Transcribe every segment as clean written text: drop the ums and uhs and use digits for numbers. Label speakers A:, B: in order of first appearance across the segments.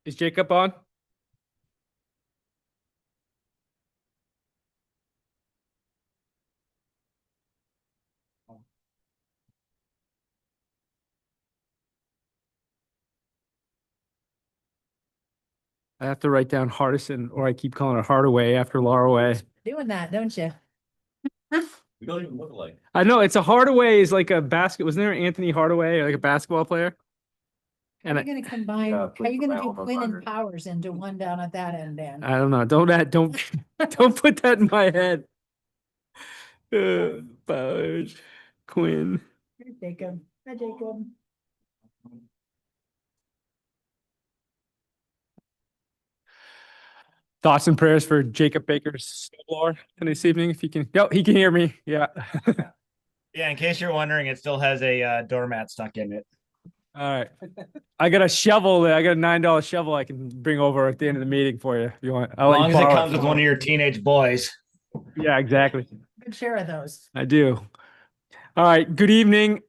A: Is Jacob on? I have to write down Hardison, or I keep calling it Hardaway after Laraway.
B: Doing that, don't you?
C: We don't even look alike.
A: I know it's a Hardaway is like a basket. Wasn't there Anthony Hardaway, like a basketball player?
B: How
A: And
B: are you gonna combine, how are
C: played
B: you
C: for
B: gonna do
C: Alabama
B: Quinn and
C: Thunder.
B: Powers into one down at that end, Dan?
A: I don't know. Don't don't put that in my head. Powers, Quinn.
B: Here's Jacob. Hi, Jacob.
A: Thoughts and prayers for Jacob Baker's snowblower this evening, if he can. Yep, he can hear me. Yeah.
D: Yeah, in case you're wondering, it still has a doormat stuck in it.
A: All right. I got a shovel. I got a $9 shovel I can bring over at the end of the meeting for you if you want.
D: As
A: I'll let
D: long
A: you
D: as it
A: borrow
D: comes with one of your teenage boys.
A: Yeah, exactly.
B: Good share of those.
A: I do. All right. Good evening.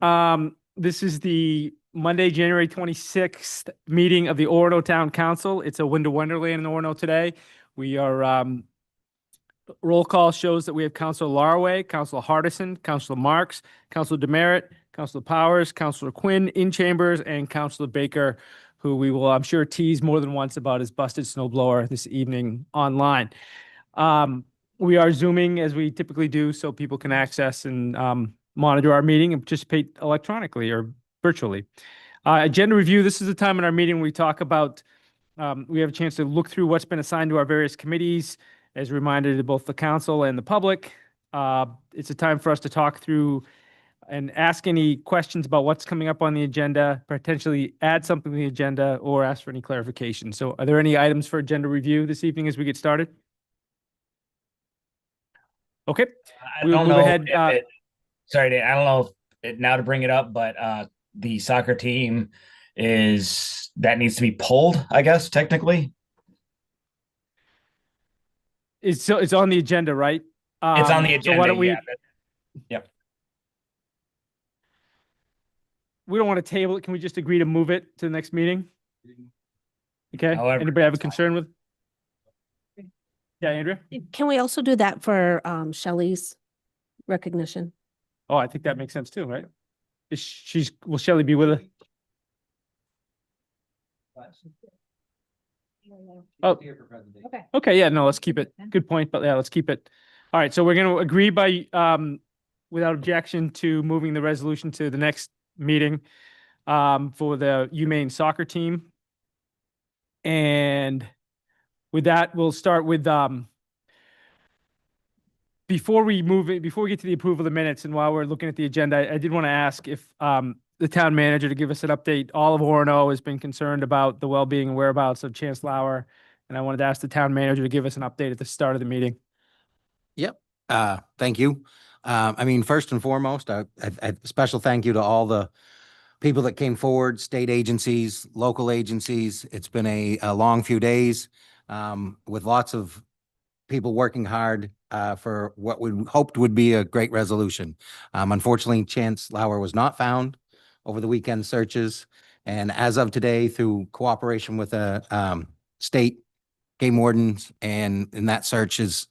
A: This is the Monday, January 26th meeting of the Orono Town Council. It's a winter wonderland in Orono today. We are roll call shows that we have Councilor Laraway, Councilor Hardison, Councilor Marks, Councilor Demerit, Councilor Powers, Councilor Quinn in chambers, and Councilor Baker, who we will, I'm sure, tease more than once about his busted snowblower this evening online. We are Zooming as we typically do, so people can access and monitor our meeting and participate electronically or virtually. Agenda review, this is the time in our meeting we talk about, we have a chance to look through what's been assigned to our various committees, as a reminder to both the council and the public. It's a time for us to talk through and ask any questions about what's coming up on the agenda, potentially add something to the agenda, or ask for any clarification. So are there any items for agenda review this evening as we get started? Okay.
D: I
A: We'll
D: don't
A: move
D: know
A: ahead,
D: if sorry, Dan, I don't know if now to bring it up, but the soccer team that needs to be pulled, I guess, technically.
A: It's on the agenda, right?
D: It's on the agenda.
A: So why don't we?
D: Yeah, yep.
A: We don't want to table it. Can we just agree to move it to the next meeting? Okay.
D: However,
A: Anybody have a
D: that's fine.
A: concern with? Yeah, Andrea?
E: Can we also do that for Shelley's recognition?
A: Oh, I think that makes sense too, right? Will Shelley be with us? Oh,
E: Okay.
A: okay, yeah, no, let's keep it. Good point, but yeah, let's keep it. All right, so we're gonna agree by, without objection to moving the resolution to the next meeting, for the UMaine soccer team. And with that, we'll start with, before we get to the approval of the minutes and while we're looking at the agenda, I did want to ask if, the town manager to give us an update. All of Orono has been concerned about the well-being and whereabouts of Chance Lauer. And I wanted to ask the town manager to give us an update at the start of the meeting.
F: Yep. Thank you. I mean, first and foremost, a special thank you to all the people that came forward, state agencies, local agencies. It's been a long few days with lots of people working hard for what we hoped would be a great resolution. Unfortunately, Chance Lauer was not found over the weekend searches. And as of today, through cooperation with the state game wardens and in that search is,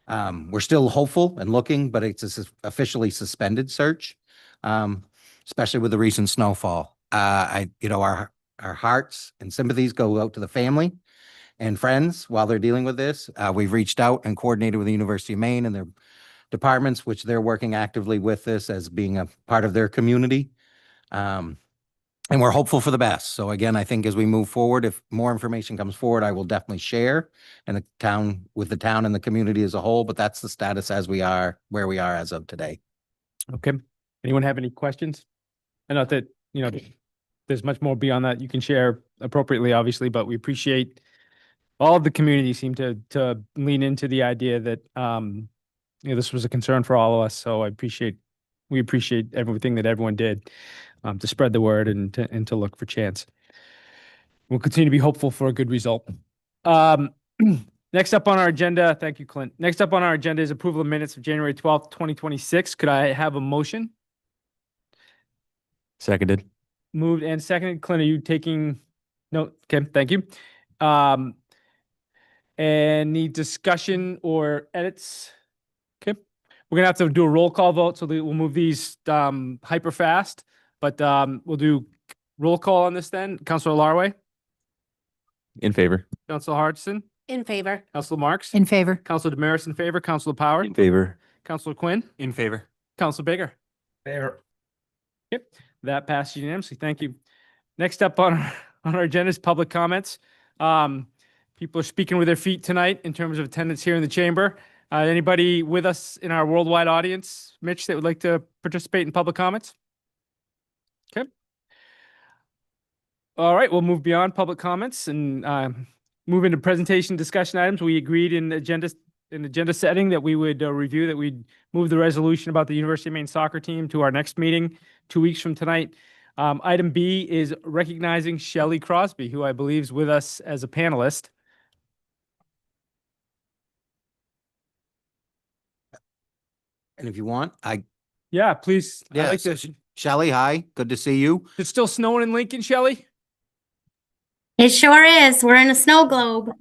F: we're still hopeful and looking, but it's a officially suspended search, especially with the recent snowfall. Our hearts and sympathies go out to the family and friends while they're dealing with this. We've reached out and coordinated with the University of Maine and their departments, which they're working actively with this as being a part of their community. And we're hopeful for the best. So again, I think as we move forward, if more information comes forward, I will definitely share with the town and the community as a whole, but that's the status as we are, where we are as of today.
A: Okay. Anyone have any questions? I know that, there's much more beyond that you can share appropriately, obviously, but we appreciate all of the community seem to lean into the idea that, this was a concern for all of us. So we appreciate everything that everyone did to spread the word and to look for Chance. We'll continue to be hopeful for a good result. Next up on our agenda, thank you, Clint. Next up on our agenda is approval of minutes of January 12th, 2026. Could I have a motion?
C: Seconded.
A: Moved and seconded. Clint, are you taking note? Okay, thank you. Any discussion or edits? Okay, we're gonna have to do a roll call vote, so we'll move these hyper fast, but we'll do roll call on this then. Councilor Larway,
C: In favor.
A: Councilor Hodgson,
E: In favor.
A: Councilor Marks,
B: In favor.
A: Councilor Damaris in favor, Councilor Power,
C: In favor.
A: Councilor Quinn,
C: In favor.
A: Councilor Baker.
D: Fair.
A: Yep, that passed unanimously. Thank you. Next up on our agenda is public comments. People are speaking with their feet tonight in terms of attendance here in the chamber. Anybody with us in our worldwide audience, Mitch, that would like to participate in public comments? Okay. All right, we'll move beyond public comments and move into presentation discussion items. We agreed in agenda setting that we would review that we'd move the resolution about the University of Maine soccer team to our next meeting 2 weeks from tonight. Item B is recognizing Shelley Crosby, who I believe is with us as a panelist.
F: And if you want,
A: Yeah, please. I'd
F: yeah,
A: like
F: so
A: to.
F: Shelley, hi, good to see you.
A: It's still snowing in Lincoln, Shelley?
G: It sure is. We're in a snow globe.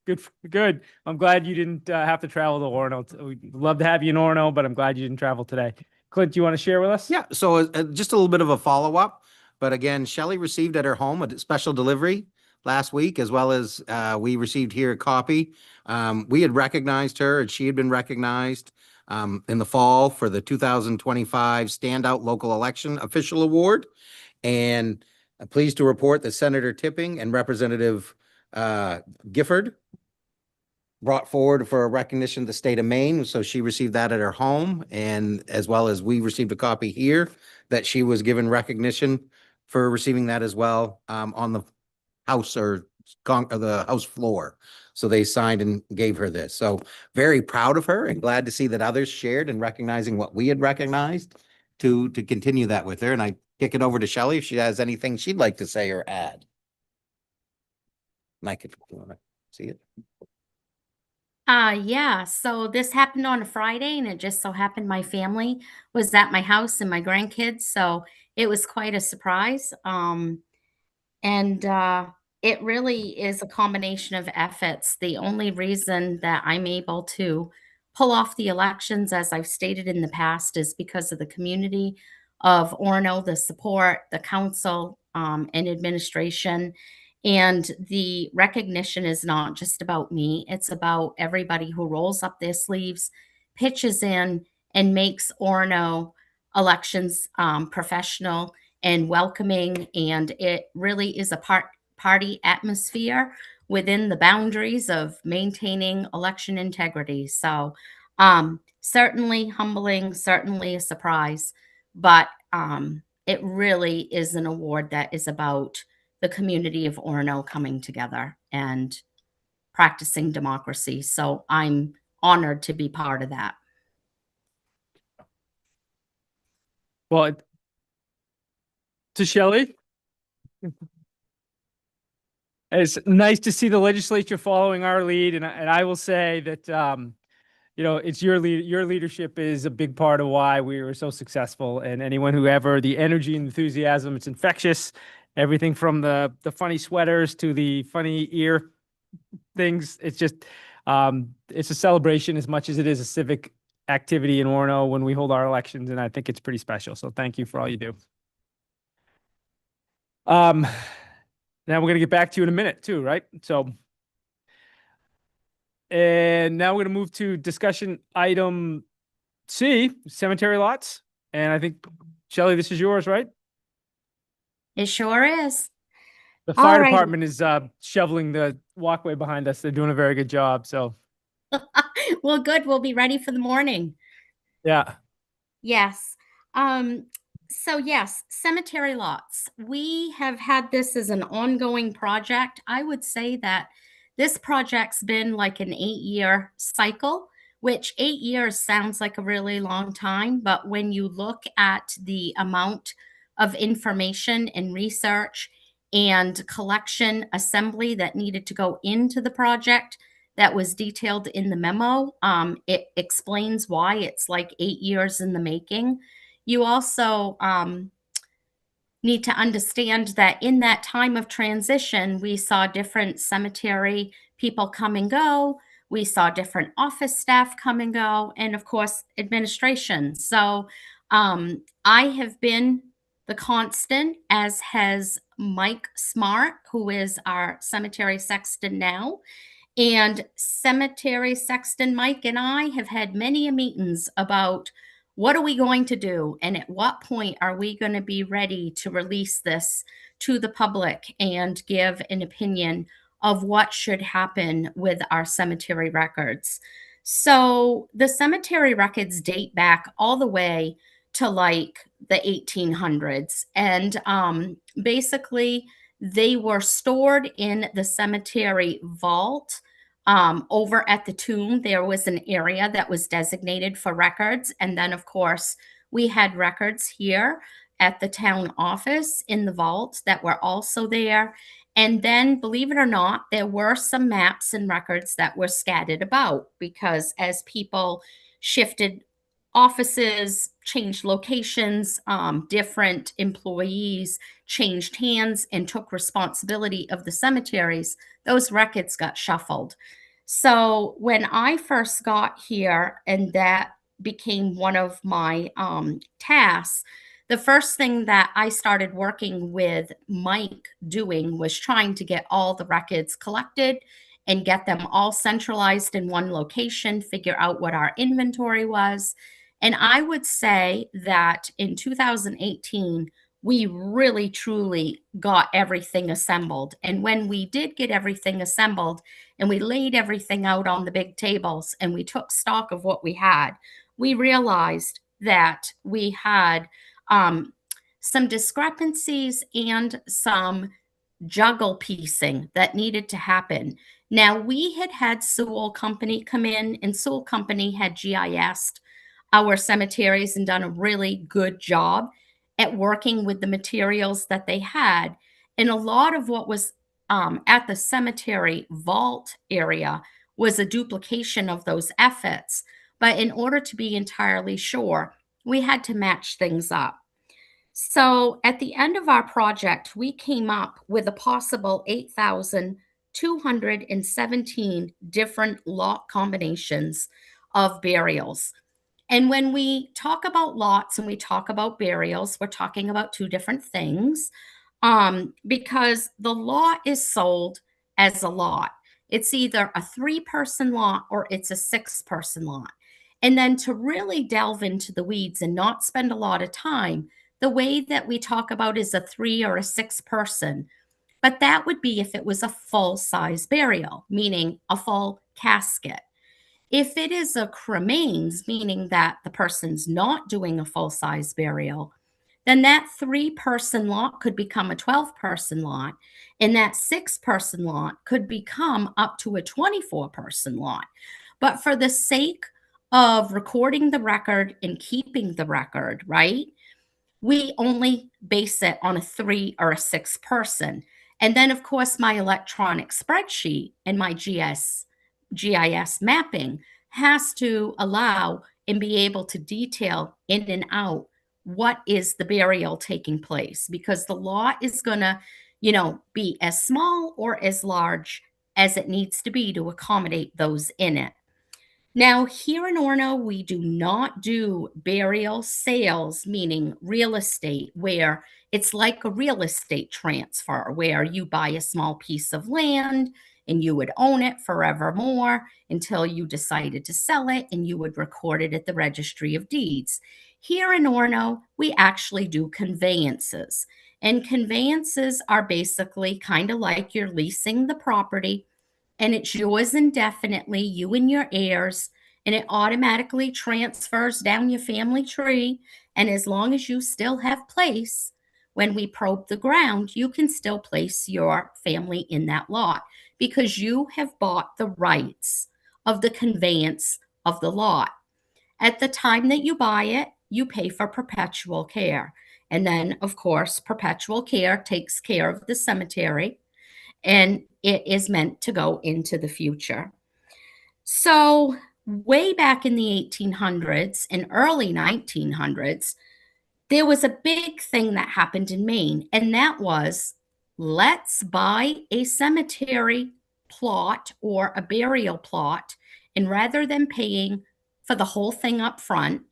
A: Good, good. I'm glad you didn't have to travel to Orono. We'd love to have you in Orono, but I'm glad you didn't travel today. Clint, do you want to share with us?
F: Yeah, so just a little bit of a follow-up, but again, Shelley received at her home a special delivery last week, as well as we received here a copy. We had recognized her and she had been recognized in the fall for the 2025 Standout Local Election Official Award. And I'm pleased to report that Senator Tipping and Representative Gifford brought forward for a recognition of the state of Maine. So she received that at her home, and as well as we received a copy here that she was given recognition for receiving that as well on the house or the house floor. So they signed and gave her this. So very proud of her and glad to see that others shared and recognizing what we had recognized to continue that with her. And I kick it over to Shelley if she has anything she'd like to say or add. Mike, if you want to see it.
G: Yeah. So this happened on a Friday, and it just so happened my family was at my house and my grandkids. So it was quite a surprise. And it really is a combination of efforts. The only reason that I'm able to pull off the elections, as I've stated in the past, is because of the community of Orono, the support, the council, and administration. And the recognition is not just about me, it's about everybody who rolls up their sleeves, pitches in, and makes Orono elections professional and welcoming. And it really is a party atmosphere within the boundaries of maintaining election integrity. So certainly humbling, certainly a surprise, but it really is an award that is about the community of Orono coming together and practicing democracy. So I'm honored to be part of that.
A: Well, to Shelley, it's nice to see the legislature following our lead, and I will say that it's your leadership is a big part of why we were so successful. And anyone who ever the energy and enthusiasm, it's infectious. Everything from the funny sweaters to the funny ear things. It's just it's a celebration as much as it is a civic activity in Orono when we hold our elections, and I think it's pretty special. So thank you for all you do. Now we're gonna get back to you in a minute too, right? So, and now we're gonna move to discussion item C, cemetery lots. And I think, Shelley, this is yours, right?
G: It sure is.
A: The fire
G: Alrighty.
A: department is shoveling the walkway behind us. They're doing a very good job. So,
G: Well, good. We'll be ready for the morning.
A: yeah.
G: Yes. So yes, cemetery lots. We have had this as an ongoing project. I would say that this project's been like an 8-year cycle, which 8 years sounds like a really long time, but when you look at the amount of information and research and collection assembly that needed to go into the project that was detailed in the memo, it explains why it's like 8 years in the making. You also need to understand that in that time of transition, we saw different cemetery people come and go. We saw different office staff come and go, and of course, administration. So I have been the constant, as has Mike Smart, who is our cemetery sexton now. And cemetery sexton Mike and I have had many meetings about what are we going to do and at what point are we going to be ready to release this to the public and give an opinion of what should happen with our cemetery records. So the cemetery records date back all the way to like the 1800s, and basically they were stored in the cemetery vault. Over at the tomb, there was an area that was designated for records. And then, of course, we had records here at the town office in the vault that were also there. And then, believe it or not, there were some maps and records that were scattered about because as people shifted offices, changed locations, different employees changed hands and took responsibility of the cemeteries, those records got shuffled. So when I first got here, and that became one of my tasks, the first thing that I started working with Mike doing was trying to get all the records collected and get them all centralized in one location, figure out what our inventory was. And I would say that in 2018, we really truly got everything assembled. And when we did get everything assembled and we laid everything out on the big tables and we took stock of what we had, we realized that we had some discrepancies and some juggle piecing that needed to happen. Now, we had Sewell Company come in, and Sewell Company had GIS'd our cemeteries and done a really good job at working with the materials that they had. And a lot of what was at the cemetery vault area was a duplication of those efforts. But in order to be entirely sure, we had to match things up. So at the end of our project, we came up with a possible 8,217 different lot combinations of burials. And when we talk about lots and we talk about burials, we're talking about two different things, because the lot is sold as a lot. It's either a 3-person lot or it's a 6-person lot. And then to really delve into the weeds and not spend a lot of time, the way that we talk about is a 3 or a 6-person. But that would be if it was a full-size burial, meaning a full casket. If it is a cremains, meaning that the person's not doing a full-size burial, then that 3-person lot could become a 12-person lot, and that 6-person lot could become up to a 24-person lot. But for the sake of recording the record and keeping the record, right, we only base it on a 3 or a 6-person. And then, of course, my electronic spreadsheet and my GIS mapping has to allow and be able to detail in and out what is the burial taking place, because the lot is going to, be as small or as large as it needs to be to accommodate those in it. Now, here in Orono, we do not do burial sales, meaning real estate, where it's like a real estate transfer, where you buy a small piece of land and you would own it forevermore until you decided to sell it, and you would record it at the Registry of Deeds. Here in Orono, we actually do conveyances. And conveyances are basically kind of like you're leasing the property, and it's yours indefinitely, you and your heirs, and it automatically transfers down your family tree. And as long as you still have place, when we probe the ground, you can still place your family in that lot because you have bought the rights of the conveyance of the lot. At the time that you buy it, you pay for perpetual care. And then, of course, perpetual care takes care of the cemetery, and it is meant to go into the future. So way back in the 1800s and early 1900s, there was a big thing that happened in Maine, and that was, let's buy a cemetery plot or a burial plot, and rather than paying for the whole thing up front,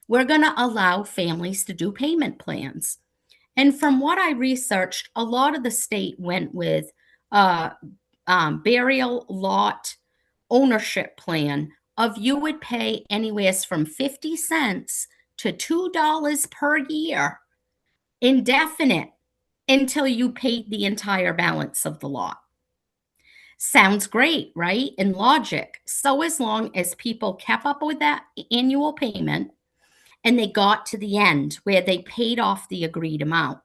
G: we're going to allow families to do payment plans. And from what I researched, a lot of the state went with a burial lot ownership plan of you would pay anywhere from 50 cents to $2 per year, indefinite, until you paid the entire balance of the lot. Sounds great, right? In logic. So as long as people kept up with that annual payment and they got to the end where they paid off the agreed amount.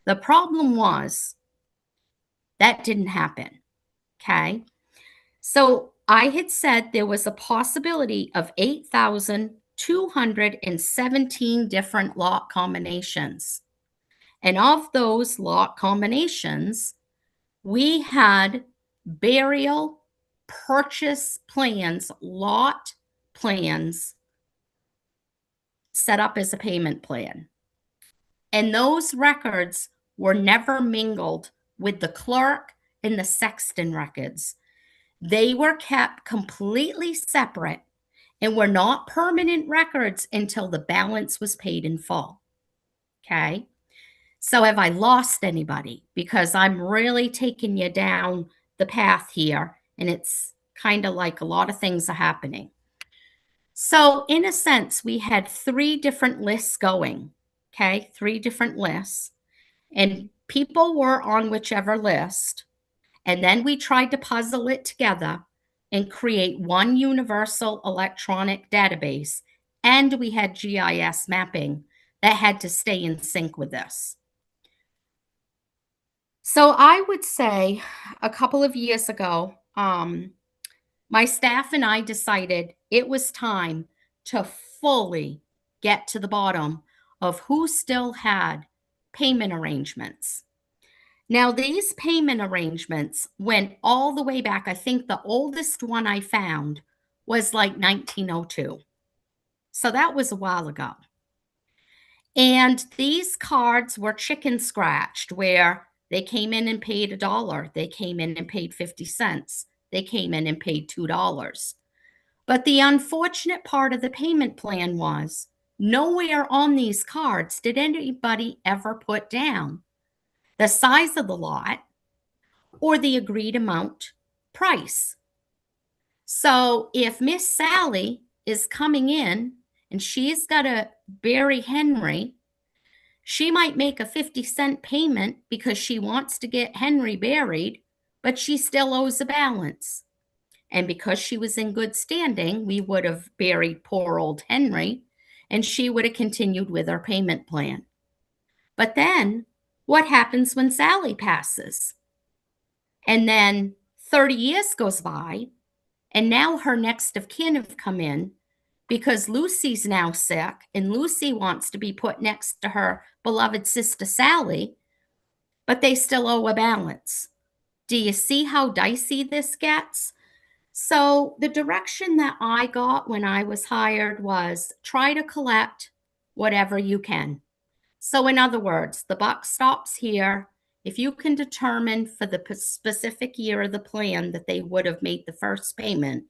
G: The problem was that didn't happen. Okay. So I had said there was a possibility of 8,217 different lot combinations. And of those lot combinations, we had burial purchase plans, lot plans set up as a payment plan. And those records were never mingled with the clerk and the sexton records. They were kept completely separate and were not permanent records until the balance was paid in full. Okay. So have I lost anybody? Because I'm really taking you down the path here, and it's kind of like a lot of things are happening. So in a sense, we had 3 different lists going. Okay. 3 different lists, and people were on whichever list. And then we tried to puzzle it together and create one universal electronic database. And we had GIS mapping that had to stay in sync with this. So I would say a couple of years ago, my staff and I decided it was time to fully get to the bottom of who still had payment arrangements. Now, these payment arrangements went all the way back. I think the oldest one I found was like 1902. So that was a while ago. And these cards were chicken scratched, where they came in and paid $1. They came in and paid 50 cents. They came in and paid $2. But the unfortunate part of the payment plan was nowhere on these cards did anybody ever put down the size of the lot or the agreed amount price. So if Miss Sally is coming in and she's got to bury Henry, she might make a 50-cent payment because she wants to get Henry buried, but she still owes a balance. And because she was in good standing, we would have buried poor old Henry, and she would have continued with her payment plan. But then what happens when Sally passes? And then 30 years goes by, and now her next of kin have come in because Lucy's now sick, and Lucy wants to be put next to her beloved sister Sally, but they still owe a balance. Do you see how dicey this gets? So the direction that I got when I was hired was try to collect whatever you can. So in other words, the buck stops here. If you can determine for the specific year of the plan that they would have made the first payment,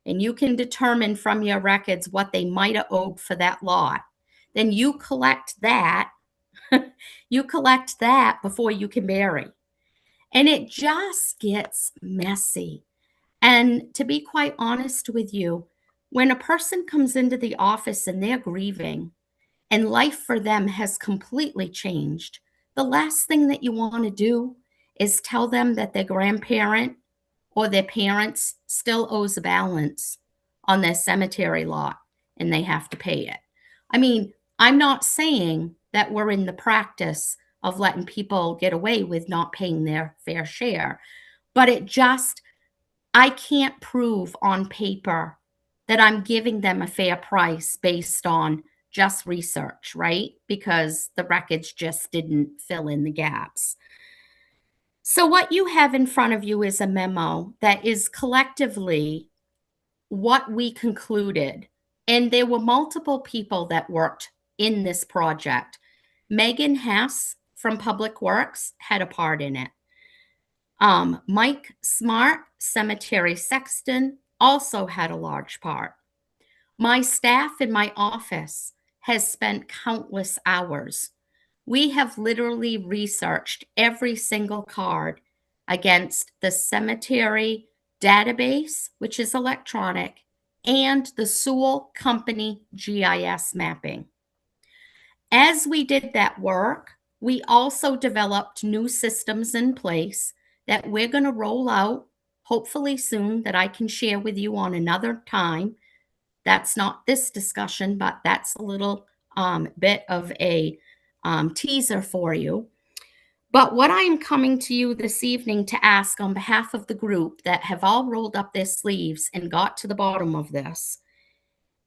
G: and you can determine from your records what they might have owed for that lot, then you collect that. You collect that before you can bury. And it just gets messy. And to be quite honest with you, when a person comes into the office and they're grieving and life for them has completely changed, the last thing that you want to do is tell them that their grandparent or their parents still owes a balance on their cemetery lot and they have to pay it. I mean, I'm not saying that we're in the practice of letting people get away with not paying their fair share, but I can't prove on paper that I'm giving them a fair price based on just research, right? Because the records just didn't fill in the gaps. So what you have in front of you is a memo that is collectively what we concluded. And there were multiple people that worked in this project. Megan Hess from Public Works had a part in it. Mike Smart, cemetery sexton, also had a large part. My staff in my office has spent countless hours. We have literally researched every single card against the cemetery database, which is electronic, and the Sewell Company GIS mapping. As we did that work, we also developed new systems in place that we're going to roll out hopefully soon, that I can share with you on another time. That's not this discussion, but that's a little bit of a teaser for you. But what I'm coming to you this evening to ask on behalf of the group that have all rolled up their sleeves and got to the bottom of this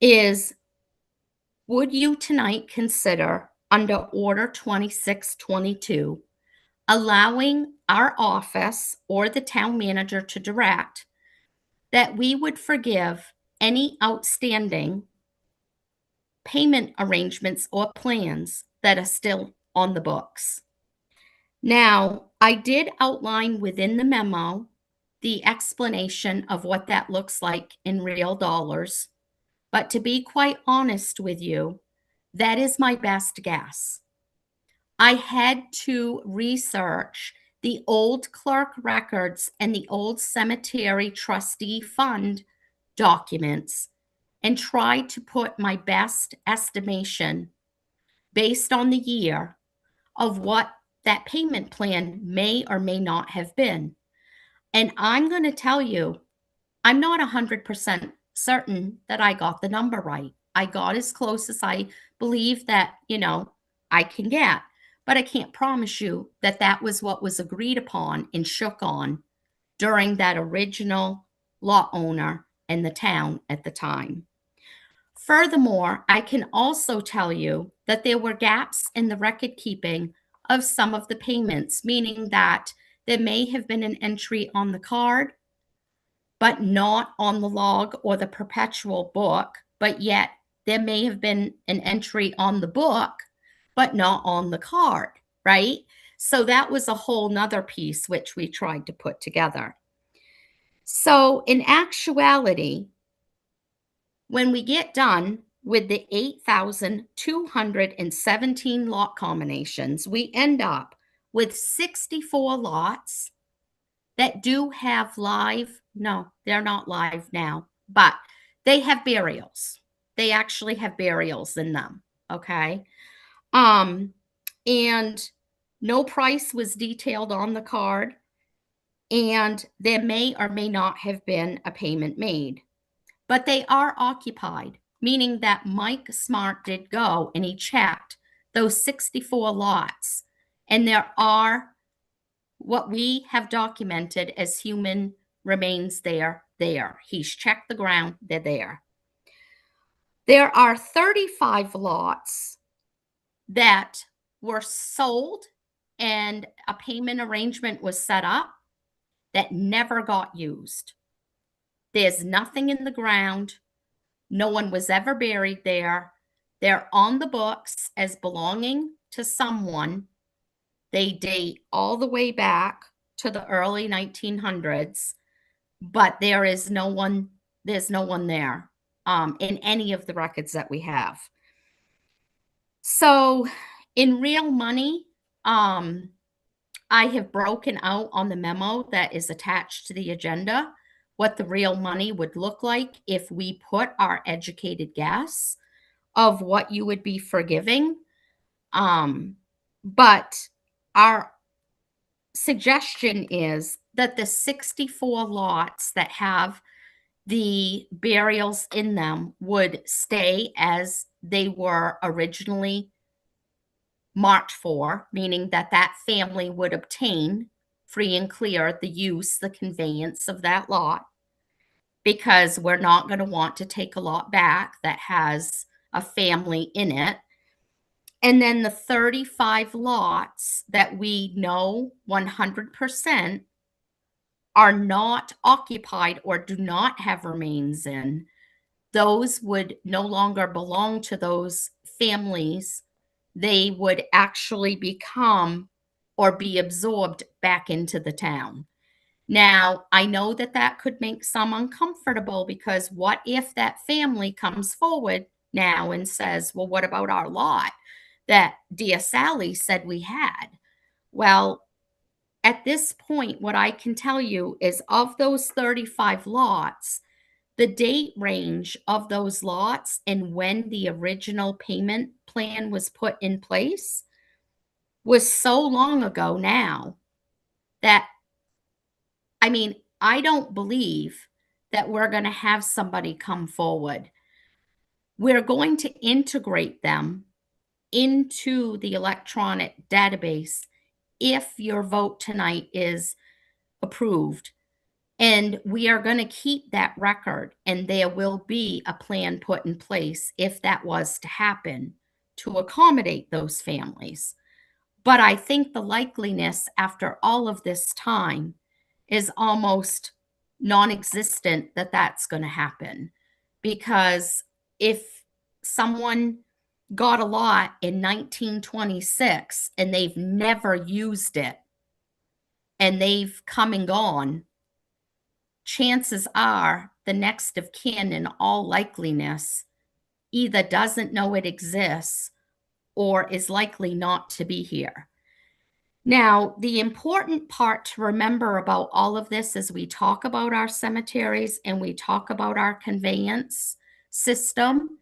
G: is, would you tonight consider under Order 2622 allowing our office or the town manager to direct that we would forgive any outstanding payment arrangements or plans that are still on the books? Now, I did outline within the memo the explanation of what that looks like in real dollars. But to be quite honest with you, that is my best guess. I had to research the old clerk records and the old cemetery trustee fund documents and try to put my best estimation based on the year of what that payment plan may or may not have been. And I'm going to tell you, I'm not 100% certain that I got the number right. I got as close as I believe that, I can get. But I can't promise you that that was what was agreed upon and shook on during that original lot owner and the town at the time. Furthermore, I can also tell you that there were gaps in the record keeping of some of the payments, meaning that there may have been an entry on the card, but not on the log or the perpetual book, but yet there may have been an entry on the book, but not on the card, right? So that was a whole nother piece which we tried to put together. So in actuality, when we get done with the 8,217 lot combinations, we end up with 64 lots that do have live, no, they're not live now, but they have burials. They actually have burials in them, okay? And no price was detailed on the card, and there may or may not have been a payment made. But they are occupied, meaning that Mike Smart did go and he checked those 64 lots. And there are what we have documented as human remains there. He's checked the ground, they're there. There are 35 lots that were sold and a payment arrangement was set up that never got used. There's nothing in the ground. No one was ever buried there. They're on the books as belonging to someone. They date all the way back to the early 1900s, but there's no one there in any of the records that we have. So in real money, I have broken out on the memo that is attached to the agenda what the real money would look like if we put our educated guess of what you would be forgiving. But our suggestion is that the 64 lots that have the burials in them would stay as they were originally marked for, meaning that that family would obtain free and clear the use, the conveyance of that lot, because we're not going to want to take a lot back that has a family in it. And then the 35 lots that we know 100% are not occupied or do not have remains in, those would no longer belong to those families. They would actually become or be absorbed back into the town. Now, I know that that could make some uncomfortable because what if that family comes forward now and says, well, what about our lot that dear Sally said we had? Well, at this point, what I can tell you is of those 35 lots, the date range of those lots and when the original payment plan was put in place was so long ago now that, I mean, I don't believe that we're going to have somebody come forward. We're going to integrate them into the electronic database if your vote tonight is approved. And we are going to keep that record, and there will be a plan put in place if that was to happen to accommodate those families. But I think the likeliness after all of this time is almost non-existent that that's going to happen. Because if someone got a lot in 1926 and they've never used it and they've come and gone, chances are the next of kin in all likeliness either doesn't know it exists or is likely not to be here. Now, the important part to remember about all of this as we talk about our cemeteries and we talk about our conveyance system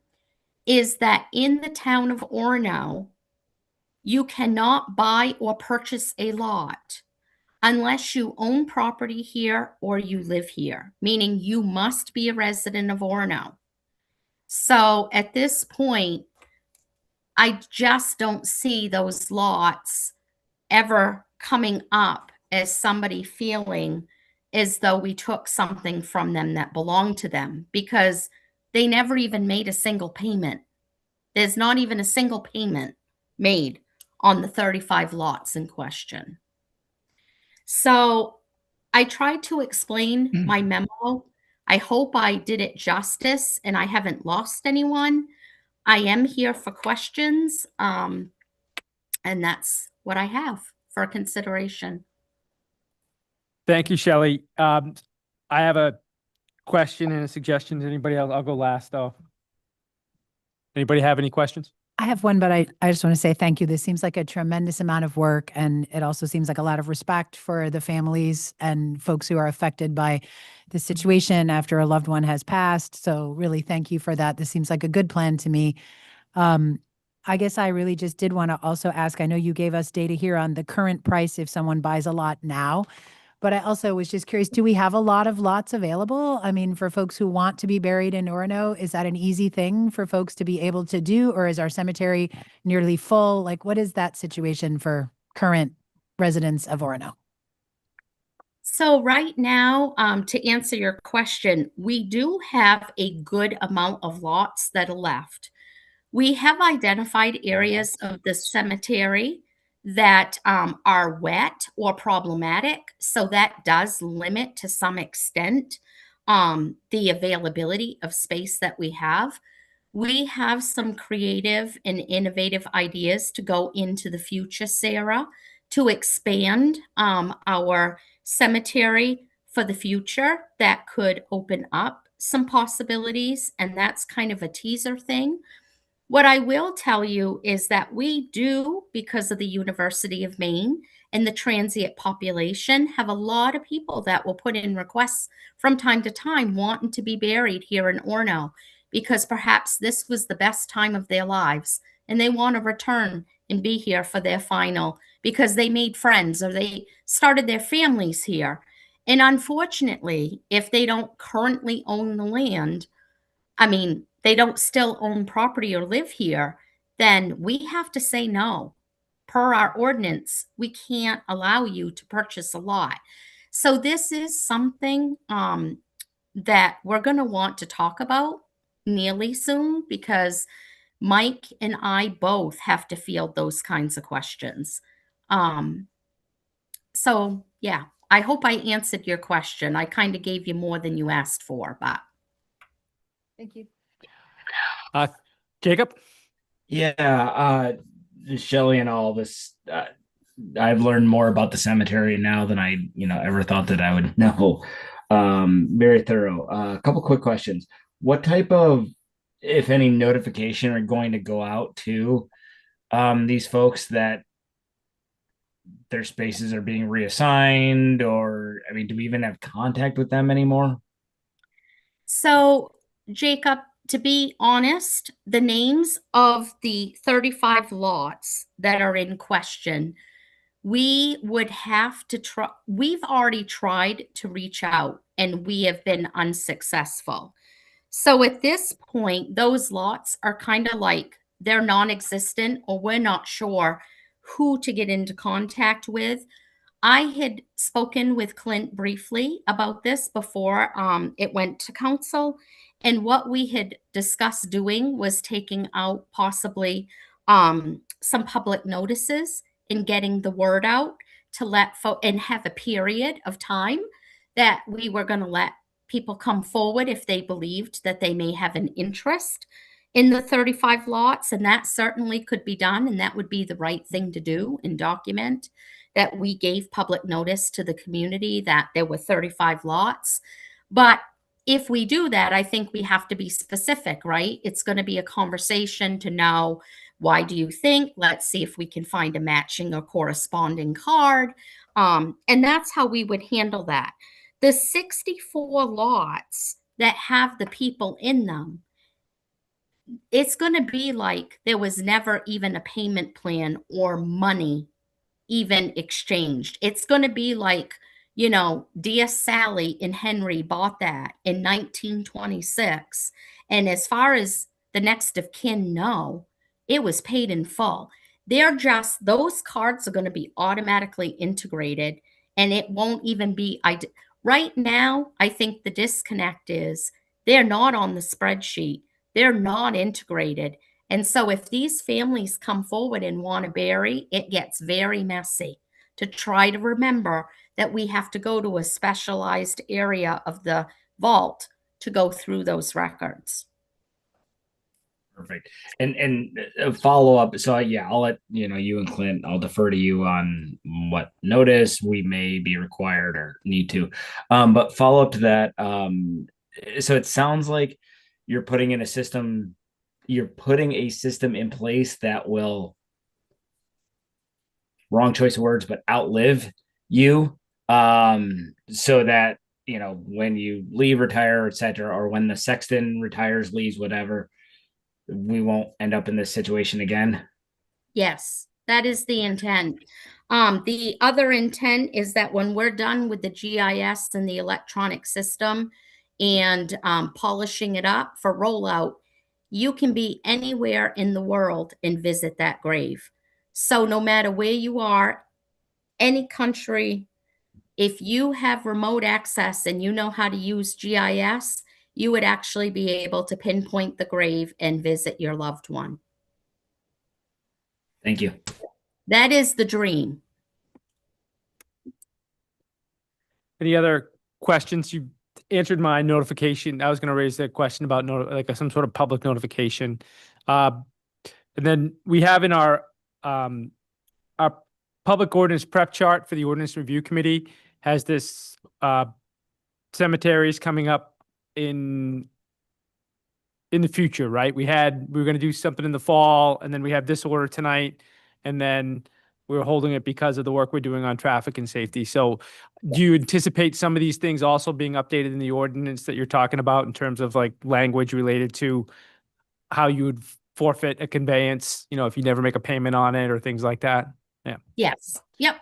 G: is that in the town of Orono, you cannot buy or purchase a lot unless you own property here or you live here, meaning you must be a resident of Orono. So at this point, I just don't see those lots ever coming up as somebody feeling as though we took something from them that belonged to them because they never even made a single payment. There's not even a single payment made on the 35 lots in question. So I tried to explain my memo. I hope I did it justice and I haven't lost anyone. I am here for questions, and that's what I have for consideration.
A: Thank you, Shelley. I have a question and a suggestion. Does anybody else? I'll go last though. Anybody have any questions?
H: I have one, but I just want to say thank you. This seems like a tremendous amount of work, and it also seems like a lot of respect for the families and folks who are affected by the situation after a loved one has passed. So really thank you for that. This seems like a good plan to me. I guess I really just did want to also ask, I know you gave us data here on the current price if someone buys a lot now, but I also was just curious, do we have a lot of lots available? I mean, for folks who want to be buried in Orono, is that an easy thing for folks to be able to do? Or is our cemetery nearly full? Like, what is that situation for current residents of Orono?
G: So right now, to answer your question, we do have a good amount of lots that are left. We have identified areas of the cemetery that are wet or problematic. So that does limit to some extent the availability of space that we have. We have some creative and innovative ideas to go into the future, Sarah, to expand our cemetery for the future that could open up some possibilities. And that's kind of a teaser thing. What I will tell you is that we do, because of the University of Maine and the transient population, have a lot of people that will put in requests from time to time wanting to be buried here in Orono because perhaps this was the best time of their lives and they want to return and be here for their final because they made friends or they started their families here. And unfortunately, if they don't currently own the land, I mean, they don't still own property or live here, then we have to say no. Per our ordinance, we can't allow you to purchase a lot. So this is something that we're going to want to talk about nearly soon because Mike and I both have to field those kinds of questions. So yeah, I hope I answered your question. I kind of gave you more than you asked for, but.
H: Thank you.
A: Jacob?
D: Yeah, Shelley and all this. I've learned more about the cemetery now than I, ever thought that I would know. Very thorough. A couple quick questions. What type of, if any, notification are going to go out to these folks that their spaces are being reassigned, or I mean, do we even have contact with them anymore?
G: So, Jacob, to be honest, the names of the 35 lots that are in question, we would have to try. We've already tried to reach out and we have been unsuccessful. So at this point, those lots are kind of like they're non existent, or we're not sure who to get into contact with. I had spoken with Clint briefly about this before it went to council. And what we had discussed doing was taking out possibly some public notices and getting the word out to let and have a period of time that we were going to let people come forward if they believed that they may have an interest in the 35 lots. And that certainly could be done. And that would be the right thing to do and document that we gave public notice to the community that there were 35 lots. But if we do that, I think we have to be specific, right? It's going to be a conversation to know, why do you think? Let's see if we can find a matching or corresponding card. And that's how we would handle that. The 64 lots that have the people in them, it's going to be like there was never even a payment plan or money even exchanged. It's going to be like, dear Sally and Henry bought that in 1926. And as far as the next of kin know, it was paid in full. Those cards are going to be automatically integrated, and it won't even be. Right now, I think the disconnect is they're not on the spreadsheet, they're not integrated. And so if these families come forward and want to bury, it gets very messy to try to remember that we have to go to a specialized area of the vault to go through those records.
D: Perfect. And follow up. So yeah, I'll let you and Clint. I'll defer to you on what notice we may be required or need to. But follow up to that. So it sounds like you're putting a system in place that will, wrong choice of words, but outlive you. So that when you leave, retire, etc., or when the sexton retires, leaves, whatever, we won't end up in this situation again.
G: Yes, that is the intent. The other intent is that when we're done with the GIS and the electronic system and polishing it up for rollout, you can be anywhere in the world and visit that grave. So no matter where you are, any country, if you have remote access and you know how to use GIS, you would actually be able to pinpoint the grave and visit your loved one.
D: Thank you.
G: That is the dream.
A: Any other questions? You answered my notification. I was going to raise the question about some sort of public notification. And then we have in our public ordinance prep chart for the ordinance review committee has this cemeteries coming up in the future, right? We were going to do something in the fall, and then we have this order tonight, and then we're holding it because of the work we're doing on traffic and safety. So do you anticipate some of these things also being updated in the ordinance that you're talking about in terms of like language related to how you would forfeit a conveyance, if you never make a payment on it or things like that? Yeah.
G: Yes. Yep.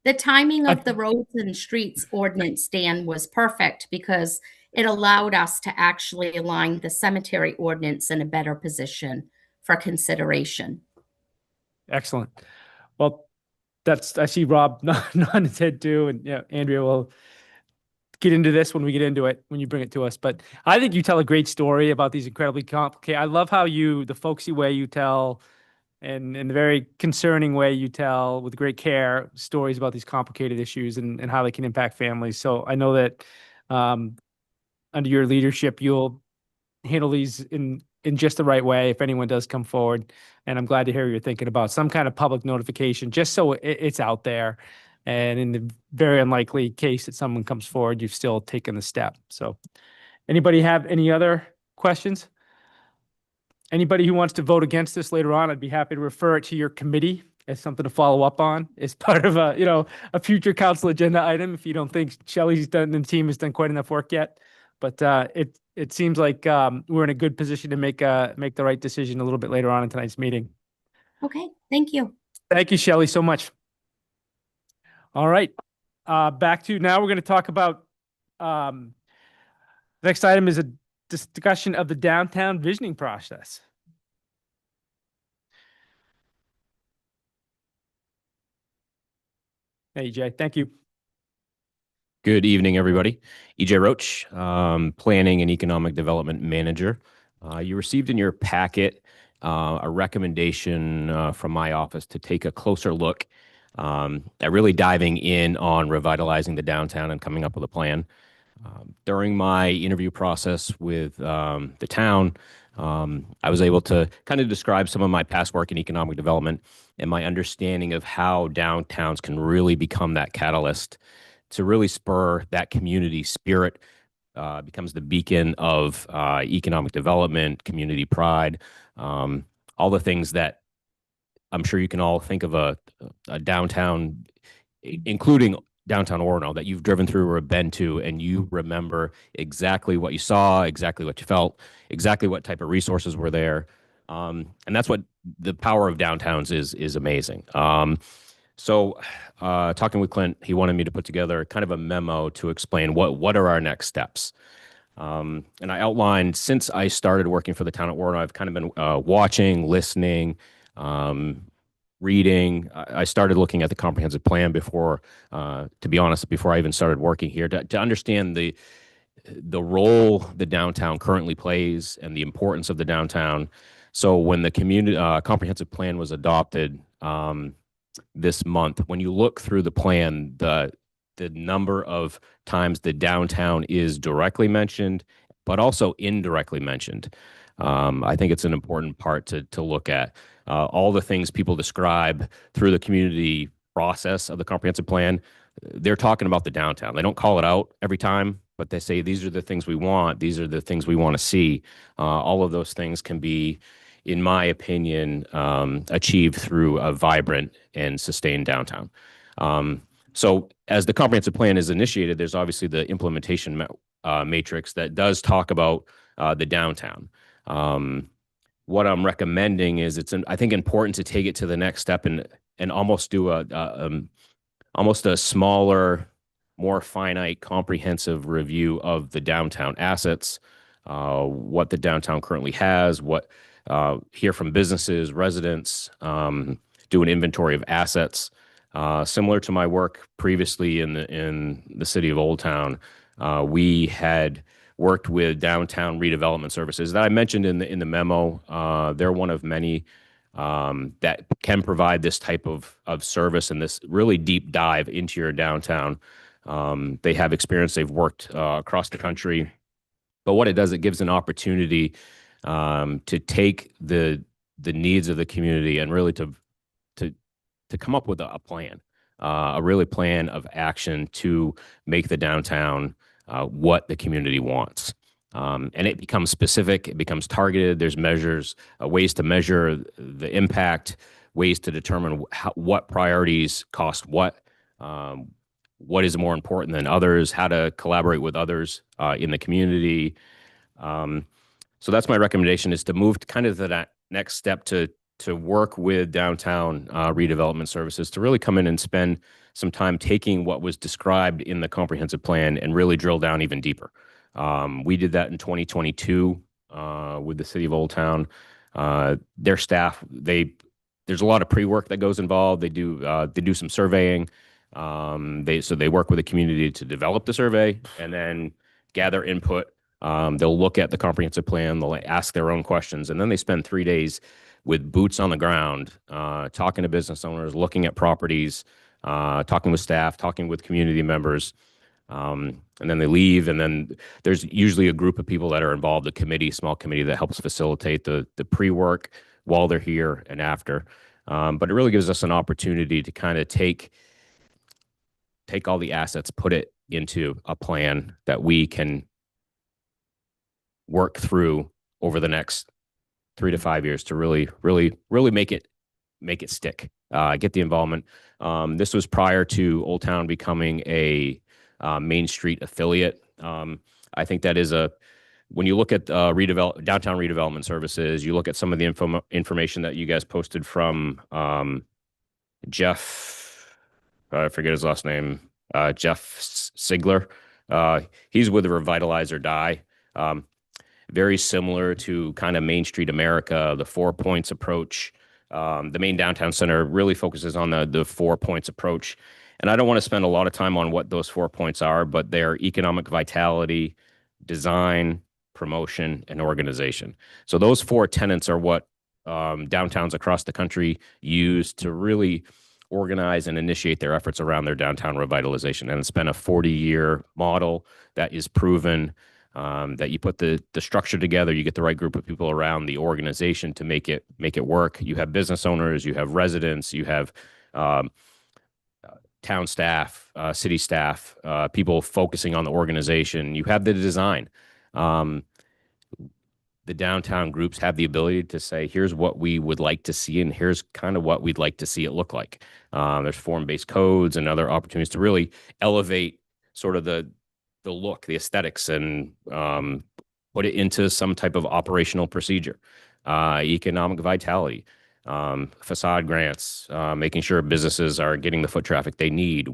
G: The timing of the roads and streets ordinance, Dan, was perfect because it allowed us to actually align the cemetery ordinance in a better position for consideration.
A: Excellent. Well, I see Rob nodding his head too. And yeah, Andrea will get into this when we get into it, when you bring it to us. But I think you tell a great story about these incredibly complicated. I love how the folksy way you tell and in the very concerning way you tell with great care stories about these complicated issues and how they can impact families. So I know that under your leadership, you'll handle these in in just the right way if anyone does come forward. And I'm glad to hear you're thinking about some kind of public notification, just so it's out there. And in the very unlikely case that someone comes forward, you've still taken the step. So anybody have any other questions? Anybody who wants to vote against this later on, I'd be happy to refer it to your committee as something to follow up on as part of a future council agenda item if you don't think Shelley's done and the team has done quite enough work yet. But it seems like we're in a good position to make the right decision a little bit later on in tonight's meeting.
G: Okay, thank you.
A: Thank you, Shelley, so much. All right, back to now we're going to talk about next item is a discussion of the downtown visioning process. Hey, Jay, thank you.
C: Good evening, everybody. EJ Roach, Planning and Economic Development Manager. You received in your packet a recommendation from my office to take a closer look at really diving in on revitalizing the downtown and coming up with a plan. During my interview process with the town, I was able to kind of describe some of my past work in economic development and my understanding of how downtowns can really become that catalyst to really spur that community spirit, becomes the beacon of economic development, community pride, all the things that I'm sure you can all think of a downtown, including downtown Orono, that you've driven through or been to, and you remember exactly what you saw, exactly what you felt, exactly what type of resources were there. And that's what the power of downtowns is amazing. So talking with Clint, he wanted me to put together kind of a memo to explain what are our next steps. And I outlined, since I started working for the town of Orono, I've kind of been watching, listening, reading. I started looking at the comprehensive plan before, to be honest, before I even started working here, to understand the role the downtown currently plays and the importance of the downtown. So when the community comprehensive plan was adopted this month, when you look through the plan, the number of times the downtown is directly mentioned, but also indirectly mentioned, I think it's an important part to look at. All the things people describe through the community process of the comprehensive plan, they're talking about the downtown. They don't call it out every time, but they say, these are the things we want. These are the things we want to see. All of those things can be, in my opinion, achieved through a vibrant and sustained downtown. So as the comprehensive plan is initiated, there's obviously the implementation matrix that does talk about the downtown. What I'm recommending is I think important to take it to the next step and almost do almost a smaller, more finite, comprehensive review of the downtown assets, what the downtown currently has, hear from businesses, residents, do an inventory of assets. Similar to my work previously in the city of Old Town, we had worked with downtown redevelopment services that I mentioned in the memo. They're one of many that can provide this type of service and this really deep dive into your downtown. They have experience. They've worked across the country. But what it does, it gives an opportunity to take the needs of the community and really to come up with a plan, a really plan of action to make the downtown what the community wants. And it becomes specific, it becomes targeted. There's measures, ways to measure the impact, ways to determine what priorities cost what is more important than others, how to collaborate with others in the community. So that's my recommendation, is to move to kind of that next step to work with downtown redevelopment services to really come in and spend some time taking what was described in the comprehensive plan and really drill down even deeper. We did that in 2022 with the city of Old Town. Their staff, there's a lot of pre-work that goes involved. They do some surveying. They work with the community to develop the survey and then gather input. They'll look at the comprehensive plan, they'll ask their own questions, and then they spend 3 days with boots on the ground, talking to business owners, looking at properties, talking with staff, talking with community members, and then they leave, and then there's usually a group of people that are involved, a committee, small committee that helps facilitate the pre-work while they're here and after. But it really gives us an opportunity to kind of take all the assets, put it into a plan that we can work through over the next 3 to 5 years to really make it stick. Get the involvement. This was prior to Old Town becoming a Main Street affiliate. I think that is when you look at downtown redevelopment services, you look at some of the information that you guys posted from Jeff, I forget his last name, Jeff Sigler. He's with the Revitalize or Die. Very similar to kind of Main Street America, the 4 points approach. The main downtown center really focuses on the 4 points approach. And I don't want to spend a lot of time on what those 4 points are, but they're economic vitality, design, promotion, and organization. So those 4 tenets are what downtowns across the country use to really organize and initiate their efforts around their downtown revitalization. And it's been a 40-year model that is proven, that you put the structure together, you get the right group of people around the organization to make it work. You have business owners, you have residents, you have town staff, city staff, people focusing on the organization. You have the design. The downtown groups have the ability to say, here's what we would like to see, and here's kind of what we'd like to see it look like. There's form-based codes and other opportunities to really elevate sort of the look, the aesthetics, and put it into some type of operational procedure. Economic vitality, facade grants, making sure businesses are getting the foot traffic they need,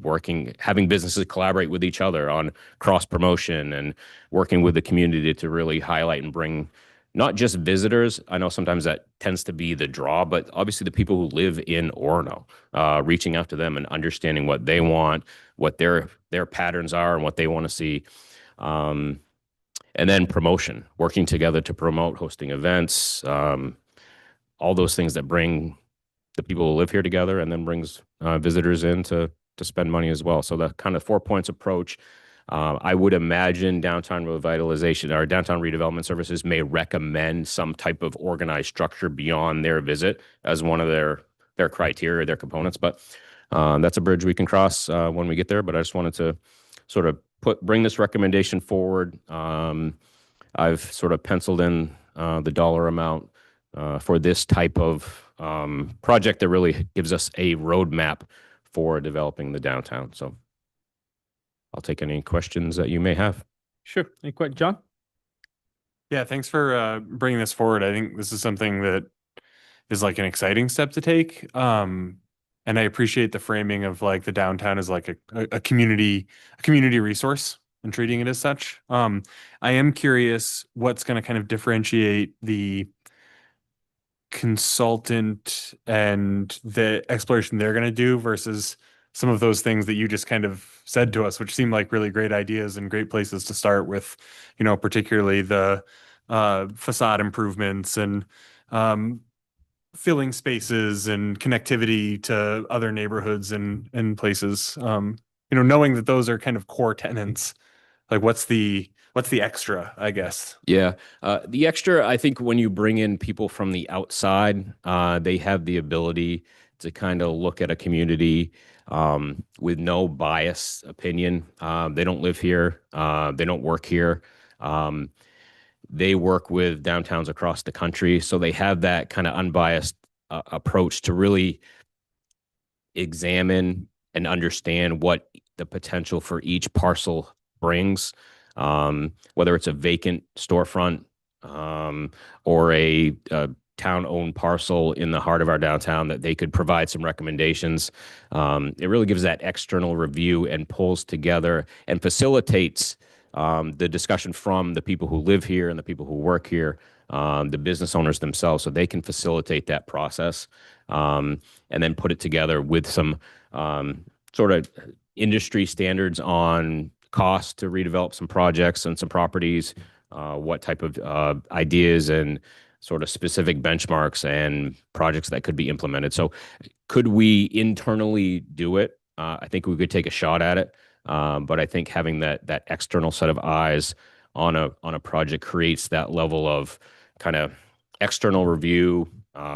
C: having businesses collaborate with each other on cross promotion, and working with the community to really highlight and bring not just visitors. I know sometimes that tends to be the draw, but obviously the people who live in Orono, reaching out to them and understanding what they want, what their patterns are, and what they want to see. And then promotion, working together to promote, hosting events, all those things that bring the people who live here together, and then brings visitors in to spend money as well. So the kind of 4 points approach. I would imagine downtown revitalization or downtown redevelopment services may recommend some type of organized structure beyond their visit as one of their criteria, their components. But that's a bridge we can cross when we get there. But I just wanted to sort of bring this recommendation forward. I've sort of penciled in the dollar amount for this type of project that really gives us a roadmap for developing the downtown. So I'll take any questions that you may have.
A: Sure. Any questions, John?
I: Yeah, thanks for bringing this forward. I think this is something that is like an exciting step to take. And I appreciate the framing of like the downtown as like a community resource and treating it as such. I am curious what's going to kind of differentiate the consultant and the exploration they're going to do versus some of those things that you just kind of said to us, which seem like really great ideas and great places to start with, particularly the facade improvements and filling spaces and connectivity to other neighborhoods and places. Knowing that those are kind of core tenants, like what's the extra, I guess?
C: Yeah. The extra, I think when you bring in people from the outside, they have the ability to kind of look at a community with no bias opinion. They don't live here. They don't work here. They work with downtowns across the country. So they have that kind of unbiased approach to really examine and understand what the potential for each parcel brings, whether it's a vacant storefront or a town-owned parcel in the heart of our downtown that they could provide some recommendations. It really gives that external review and pulls together and facilitates the discussion from the people who live here and the people who work here, the business owners themselves, so they can facilitate that process and then put it together with some sort of industry standards on cost to redevelop some projects and some properties, what type of ideas and sort of specific benchmarks and projects that could be implemented. So could we internally do it? I think we could take a shot at it. But I think having that external set of eyes on a project creates that level of kind of external review,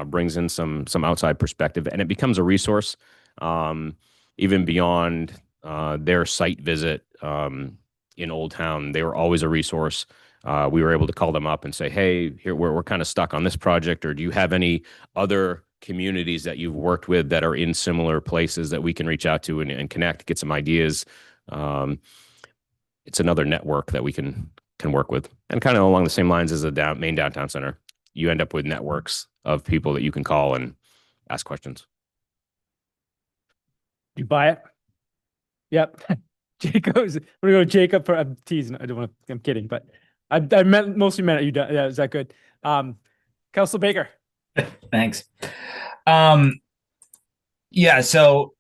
C: brings in some outside perspective, and it becomes a resource, even beyond their site visit in Old Town. They were always a resource. We were able to call them up and say, "Hey, here we're kind of stuck on this project, or do you have any other communities that you've worked with that are in similar places that we can reach out to and connect, get some ideas?" It's another network that we can work with, and kind of along the same lines as the main downtown center. You end up with networks of people that you can call and ask questions.
A: You buy it? Yep. Jacob's, we're gonna go Jacob for, I'm teasing, I don't want to, I'm kidding, but I mostly meant it. Yeah, is that good? Councilor Baker.
D: Thanks. Yeah, so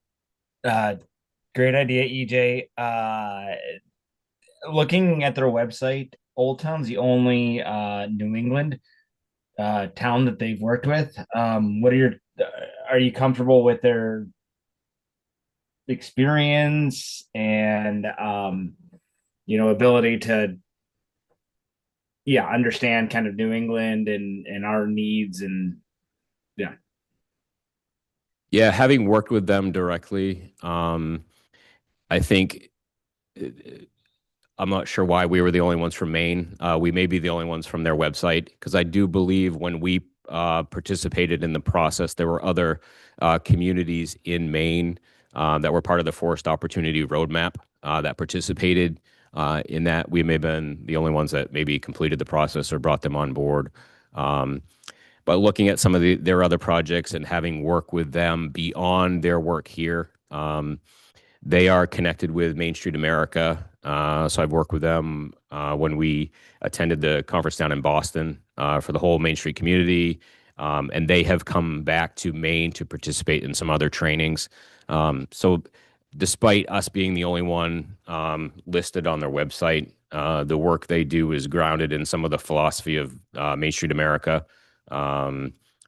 D: great idea, EJ. Looking at their website, Old Town's the only New England town that they've worked with. Are you comfortable with their experience and ability to understand kind of New England and our needs? And
C: Having worked with them directly, I think I'm not sure why we were the only ones from Maine. We may be the only ones from their website, because I do believe when we participated in the process, there were other communities in Maine that were part of the Forest Opportunity Roadmap that participated in that. We may have been the only ones that maybe completed the process or brought them on board. But looking at some of their other projects and having worked with them beyond their work here, they are connected with Main Street America. So I've worked with them when we attended the conference down in Boston for the whole Main Street community. And they have come back to Maine to participate in some other trainings. So despite us being the only one listed on their website, the work they do is grounded in some of the philosophy of Main Street America.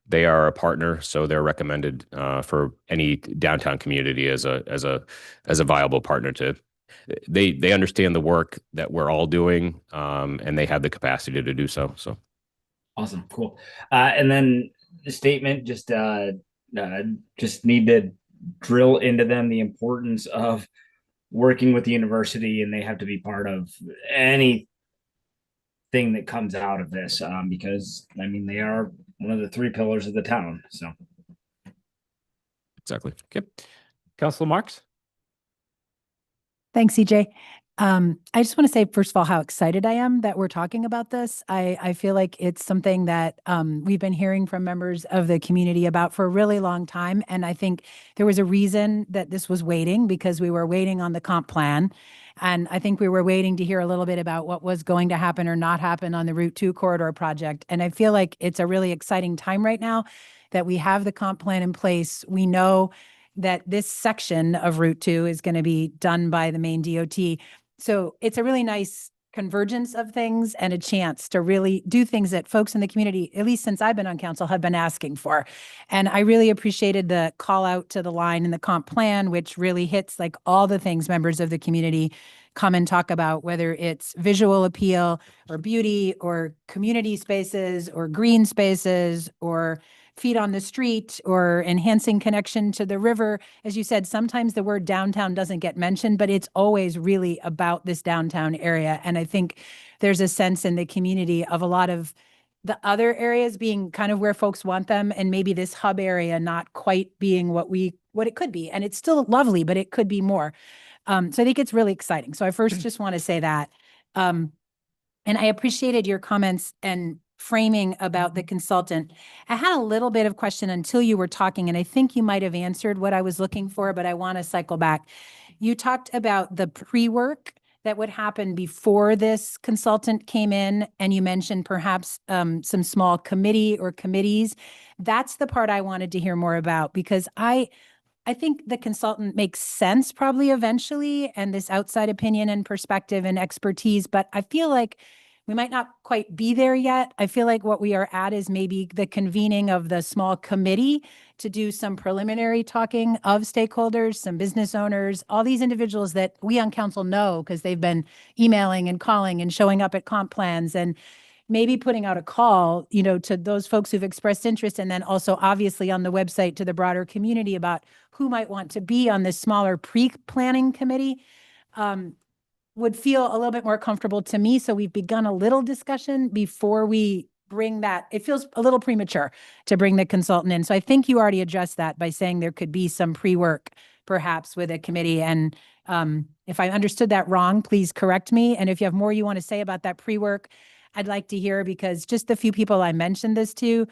C: They are a partner, so they're recommended for any downtown community as a viable partner. They understand the work that we're all doing, and they have the capacity to do so. So
D: awesome, cool. And then the statement, just need to drill into them the importance of working with the university, and they have to be part of anything that comes out of this, because I mean they are one of the three pillars of the town. So
C: exactly. Okay.
A: Councilor Marks.
H: Thanks, CJ. I just want to say, first of all, how excited I am that we're talking about this. I feel like it's something that we've been hearing from members of the community about for a really long time. And I think there was a reason that this was waiting, because we were waiting on the comp plan. And I think we were waiting to hear a little bit about what was going to happen or not happen on the Route 2 corridor project. And I feel like it's a really exciting time right now that we have the comp plan in place. We know that this section of Route 2 is going to be done by the Maine DOT. So it's a really nice convergence of things and a chance to really do things that folks in the community, at least since I've been on council, have been asking for. And I really appreciated the call out to the line in the comp plan, which really hits like all the things members of the community come and talk about, whether it's visual appeal or beauty or community spaces or green spaces or feet on the street or enhancing connection to the river. As you said, sometimes the word downtown doesn't get mentioned, but it's always really about this downtown area. And I think there's a sense in the community of a lot of the other areas being kind of where folks want them, and maybe this hub area not quite being what it could be. And it's still lovely, but it could be more. So I think it's really exciting. So I first just want to say that. And I appreciated your comments and framing about the consultant. I had a little bit of question until you were talking, and I think you might have answered what I was looking for, but I want to cycle back. You talked about the pre-work that would happen before this consultant came in, and you mentioned perhaps some small committee or committees. That's the part I wanted to hear more about, because I think the consultant makes sense probably eventually, and this outside opinion and perspective and expertise, but I feel like we might not quite be there yet. I feel like what we are at is maybe the convening of the small committee to do some preliminary talking of stakeholders, some business owners, all these individuals that we on council know because they've been emailing and calling and showing up at comp plans, and maybe putting out a call, to those folks who've expressed interest, and then also obviously on the website to the broader community about who might want to be on this smaller pre-planning committee. Would feel a little bit more comfortable to me. So we've begun a little discussion before we bring that. It feels a little premature to bring the consultant in. So I think you already addressed that by saying there could be some pre-work perhaps with a committee. And if I understood that wrong, please correct me. And if you have more you want to say about that pre-work, I'd like to hear, because just the few people I mentioned this to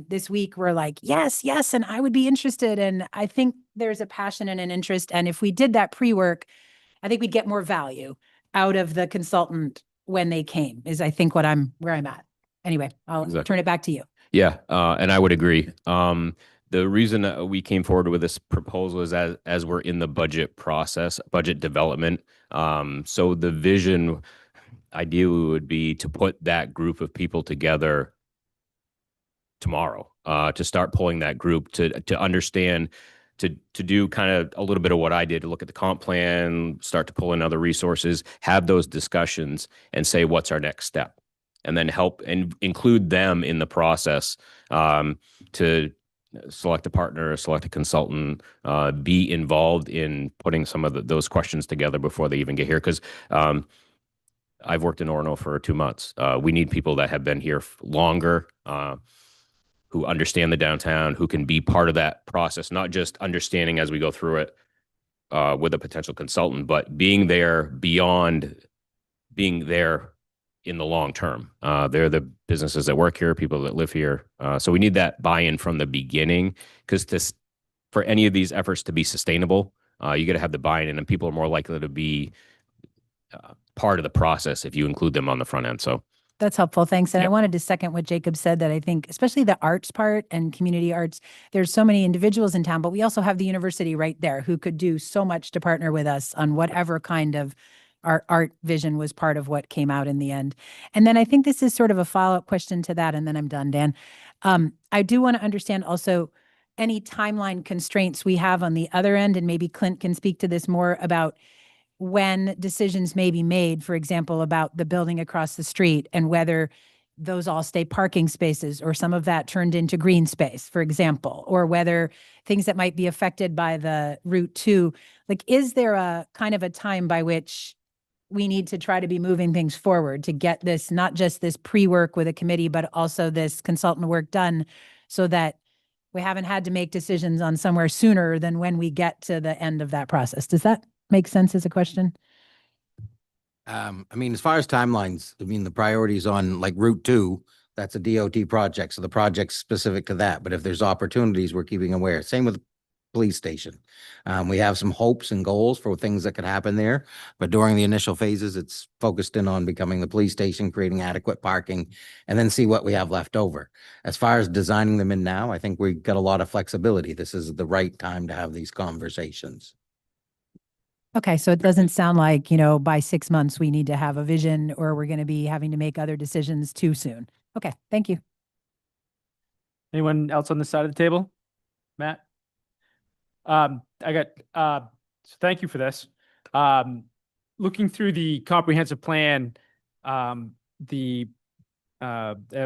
H: this week were like, yes, and I would be interested. And I think there's a passion and an interest. And if we did that pre-work, I think we'd get more value out of the consultant when they came, is I think where I'm at. Anyway, I'll
C: Exactly.
H: turn it back to you.
C: Yeah, and I would agree. The reason we came forward with this proposal is as we're in the budget process, budget development. So the vision ideally would be to put that group of people together tomorrow, to start pulling that group to understand, to do kind of a little bit of what I did, to look at the comp plan, start to pull in other resources, have those discussions and say, what's our next step? And then help and include them in the process, to select a partner, select a consultant, be involved in putting some of those questions together before they even get here. Because I've worked in Orono for 2 months. We need people that have been here longer, who understand the downtown, who can be part of that process, not just understanding as we go through it with a potential consultant, but being there beyond being there in the long term. They're the businesses that work here, people that live here. So we need that buy-in from the beginning, because for any of these efforts to be sustainable, you got to have the buy-in, and people are more likely to be part of the process if you include them on the front end. So
H: that's helpful. Thanks. And I
C: Yep.
H: wanted to second what Jacob said, that I think, especially the arts part and community arts, there's so many individuals in town, but we also have the university right there who could do so much to partner with us on whatever kind of our art vision was part of what came out in the end. And then I think this is sort of a follow-up question to that, and then I'm done, Dan. I do want to understand also any timeline constraints we have on the other end, and maybe Clint can speak to this more about when decisions may be made, for example, about the building across the street and whether those all stay parking spaces or some of that turned into green space, for example, or whether things that might be affected by the Route 2, like, is there a kind of a time by which we need to try to be moving things forward to get this, not just this pre-work with a committee, but also this consultant work done, so that we haven't had to make decisions on somewhere sooner than when we get to the end of that process? Does that make sense as a question?
F: As far as timelines, the priorities on like Route 2, that's a DOT project. So the project's specific to that. But if there's opportunities, we're keeping aware. Same with the police station. We have some hopes and goals for things that could happen there. But during the initial phases, it's focused in on becoming the police station, creating adequate parking, and then see what we have left over. As far as designing them in now, I think we've got a lot of flexibility. This is the right time to have these conversations.
H: Okay, so it doesn't sound like, by 6 months, we need to have a vision, or we're going to be having to make other decisions too soon. Okay, thank you.
A: Anyone else on this side of the table? Matt? So thank you for this. Looking through the comprehensive plan, I'm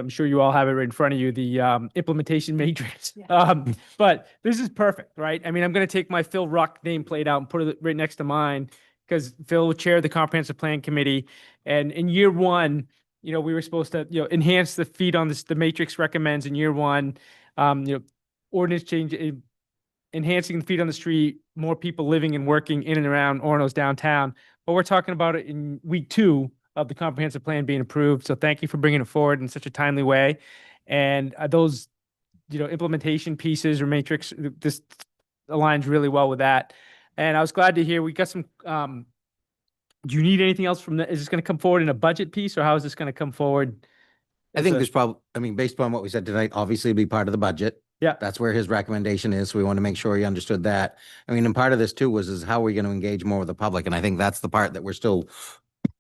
A: sure you all have it right in front of you, the implementation matrix.
H: Yeah.
A: But this is perfect, right? I'm going to take my Phil Ruck nameplate out and put it right next to mine, because Phil will chair the comprehensive plan committee. And in year one, we were supposed to, enhance the feet on this. The matrix recommends in year one, ordinance change, enhancing the feet on the street, more people living and working in and around Orono's downtown. But we're talking about it in week 2 of the comprehensive plan being approved. So thank you for bringing it forward in such a timely way. And those, implementation pieces or matrix, this aligns really well with that. And I was glad to hear we got some, do you need anything else from is this going to come forward in a budget piece, or how is this going to come forward?
F: I think there's probably, based upon what we said tonight, obviously it'd be part of the budget.
A: Yeah.
F: That's where his recommendation is. So we want to make sure he understood that. And part of this too is how are we going to engage more with the public? And I think that's the part that we're still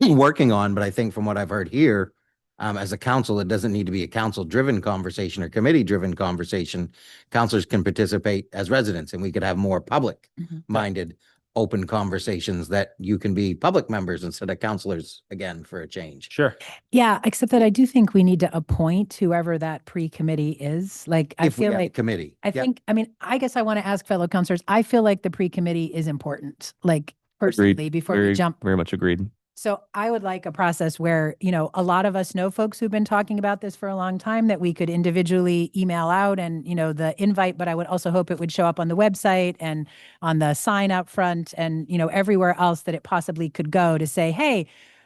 F: working on, but I think from what I've heard here, as a council, it doesn't need to be a council-driven conversation or committee-driven conversation. Councilors can participate as residents, and we could have more public-minded, open conversations that you can be public members instead of councilors again for a change.
A: Sure.
H: Yeah, except that I do think we need to appoint whoever that pre-committee is. Like, I
F: If we
H: feel
F: have a
H: like,
F: committee.
H: I
F: Yep.
H: think, I mean, I guess I want to ask fellow counselors, I feel like the pre-committee is important, like personally, before we jump.
J: Very much agreed.
H: So I would like a process where, you know, a lot of us know folks who've been talking about this for a long time that we could individually email out and, you know, the invite, but I would also hope it would show up on the website and on the sign up front and, you know, everywhere else that it possibly could go to say, hey,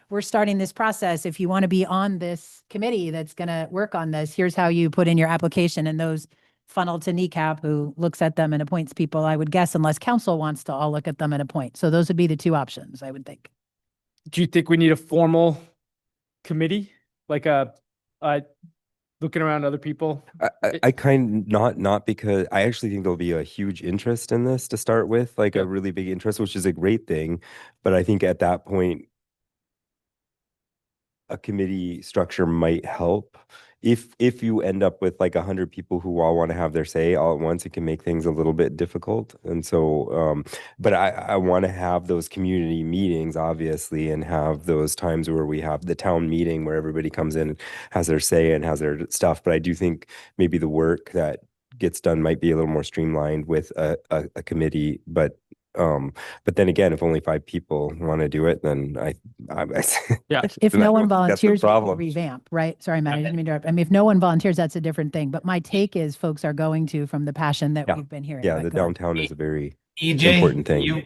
H: we're starting this process. If you want to be on this committee that's going to work on this, here's how you put in your application, and those funnel to NECAP, who looks at them and appoints people, I would guess, unless council wants to all look at them and appoint. So those would be the two options, I would think.
A: Do you think we need a formal committee, like looking around other people?
J: I kind not because I actually think there'll be a huge interest in this to start with, like
A: Yeah.
J: a really big interest, which is a great thing. But I think at that point, a committee structure might help. If you end up with like 100 people who all want to have their say all at once, it can make things a little bit difficult. And so, but I want to have those community meetings, obviously, and have those times where we have the town meeting where everybody comes in and has their say and has their stuff. But I do think maybe the work that gets done might be a little more streamlined with a committee. But then again, if only 5 people want to do it, then I
A: Yeah.
H: If
J: then
H: no
J: I
H: one
J: don't think that's the
H: volunteers, we will
J: problem.
H: revamp, right? Sorry, Matt, I didn't mean to interrupt. I mean, if no one volunteers, that's a different thing. But my take is folks are going to from the passion that
J: Yeah.
H: we've been hearing.
J: Yeah,
H: But
J: the
H: go on.
J: downtown is a very
D: EJ,
J: important thing.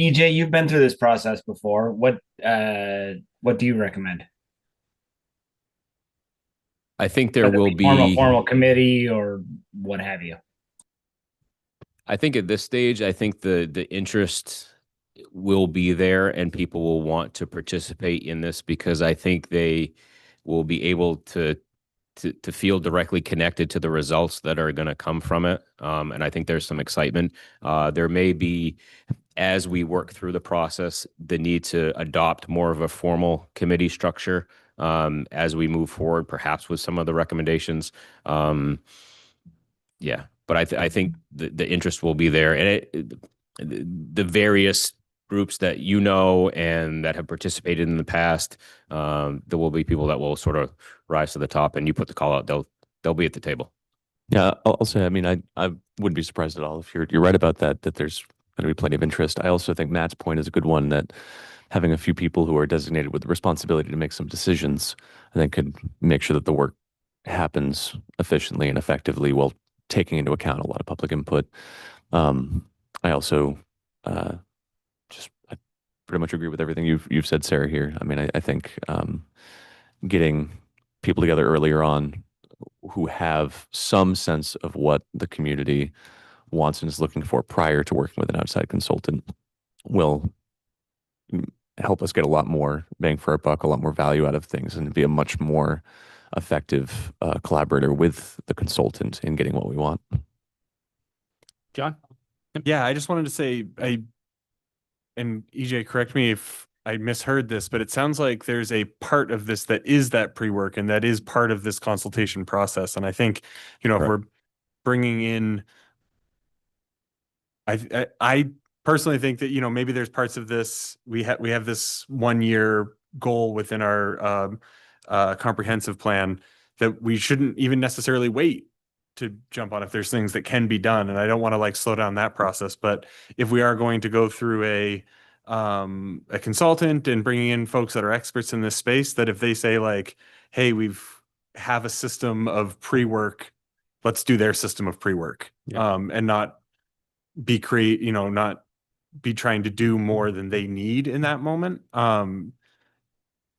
D: EJ, you've been through this process before. What do you recommend?
C: I think there
D: Whether
C: will
D: it be
C: be.
D: formal committee or what have you.
C: I think at this stage, I think the interest will be there and people will want to participate in this because I think they will be able to feel directly connected to the results that are going to come from it. And I think there's some excitement. There may be, as we work through the process, the need to adopt more of a formal committee structure as we move forward, perhaps with some of the recommendations. Yeah, but I think the interest will be there, and the various groups that you know and that have participated in the past, there will be people that will sort of rise to the top, and you put the call out, they'll be at the table.
J: Yeah, I'll say, I mean, I wouldn't be surprised at all if you're right about that there's going to be plenty of interest. I also think Matt's point is a good one, that having a few people who are designated with the responsibility to make some decisions, I think could make sure that the work happens efficiently and effectively while taking into account a lot of public input. I also I pretty much agree with everything you've said, Sarah, here. I mean, I think getting people together earlier on who have some sense of what the community wants and is looking for prior to working with an outside consultant will help us get a lot more bang for our buck, a lot more value out of things, and be a much more effective collaborator with the consultant in getting what we want.
A: John?
I: Yeah, I just wanted to say, and EJ, correct me if I misheard this, but it sounds like there's a part of this that is that pre-work and that is part of this consultation process. And I think, you know, if we're bringing in, I personally think that, you know, maybe there's parts of this, we have this 1-year goal within our comprehensive plan that we shouldn't even necessarily wait to jump on if there's things that can be done. And I don't want to like slow down that process, but if we are going to go through a consultant and bringing in folks that are experts in this space, that if they say like, hey, have a system of pre-work, let's do their system of pre-work.
A: Yeah.
I: And not be not be trying to do more than they need in that moment.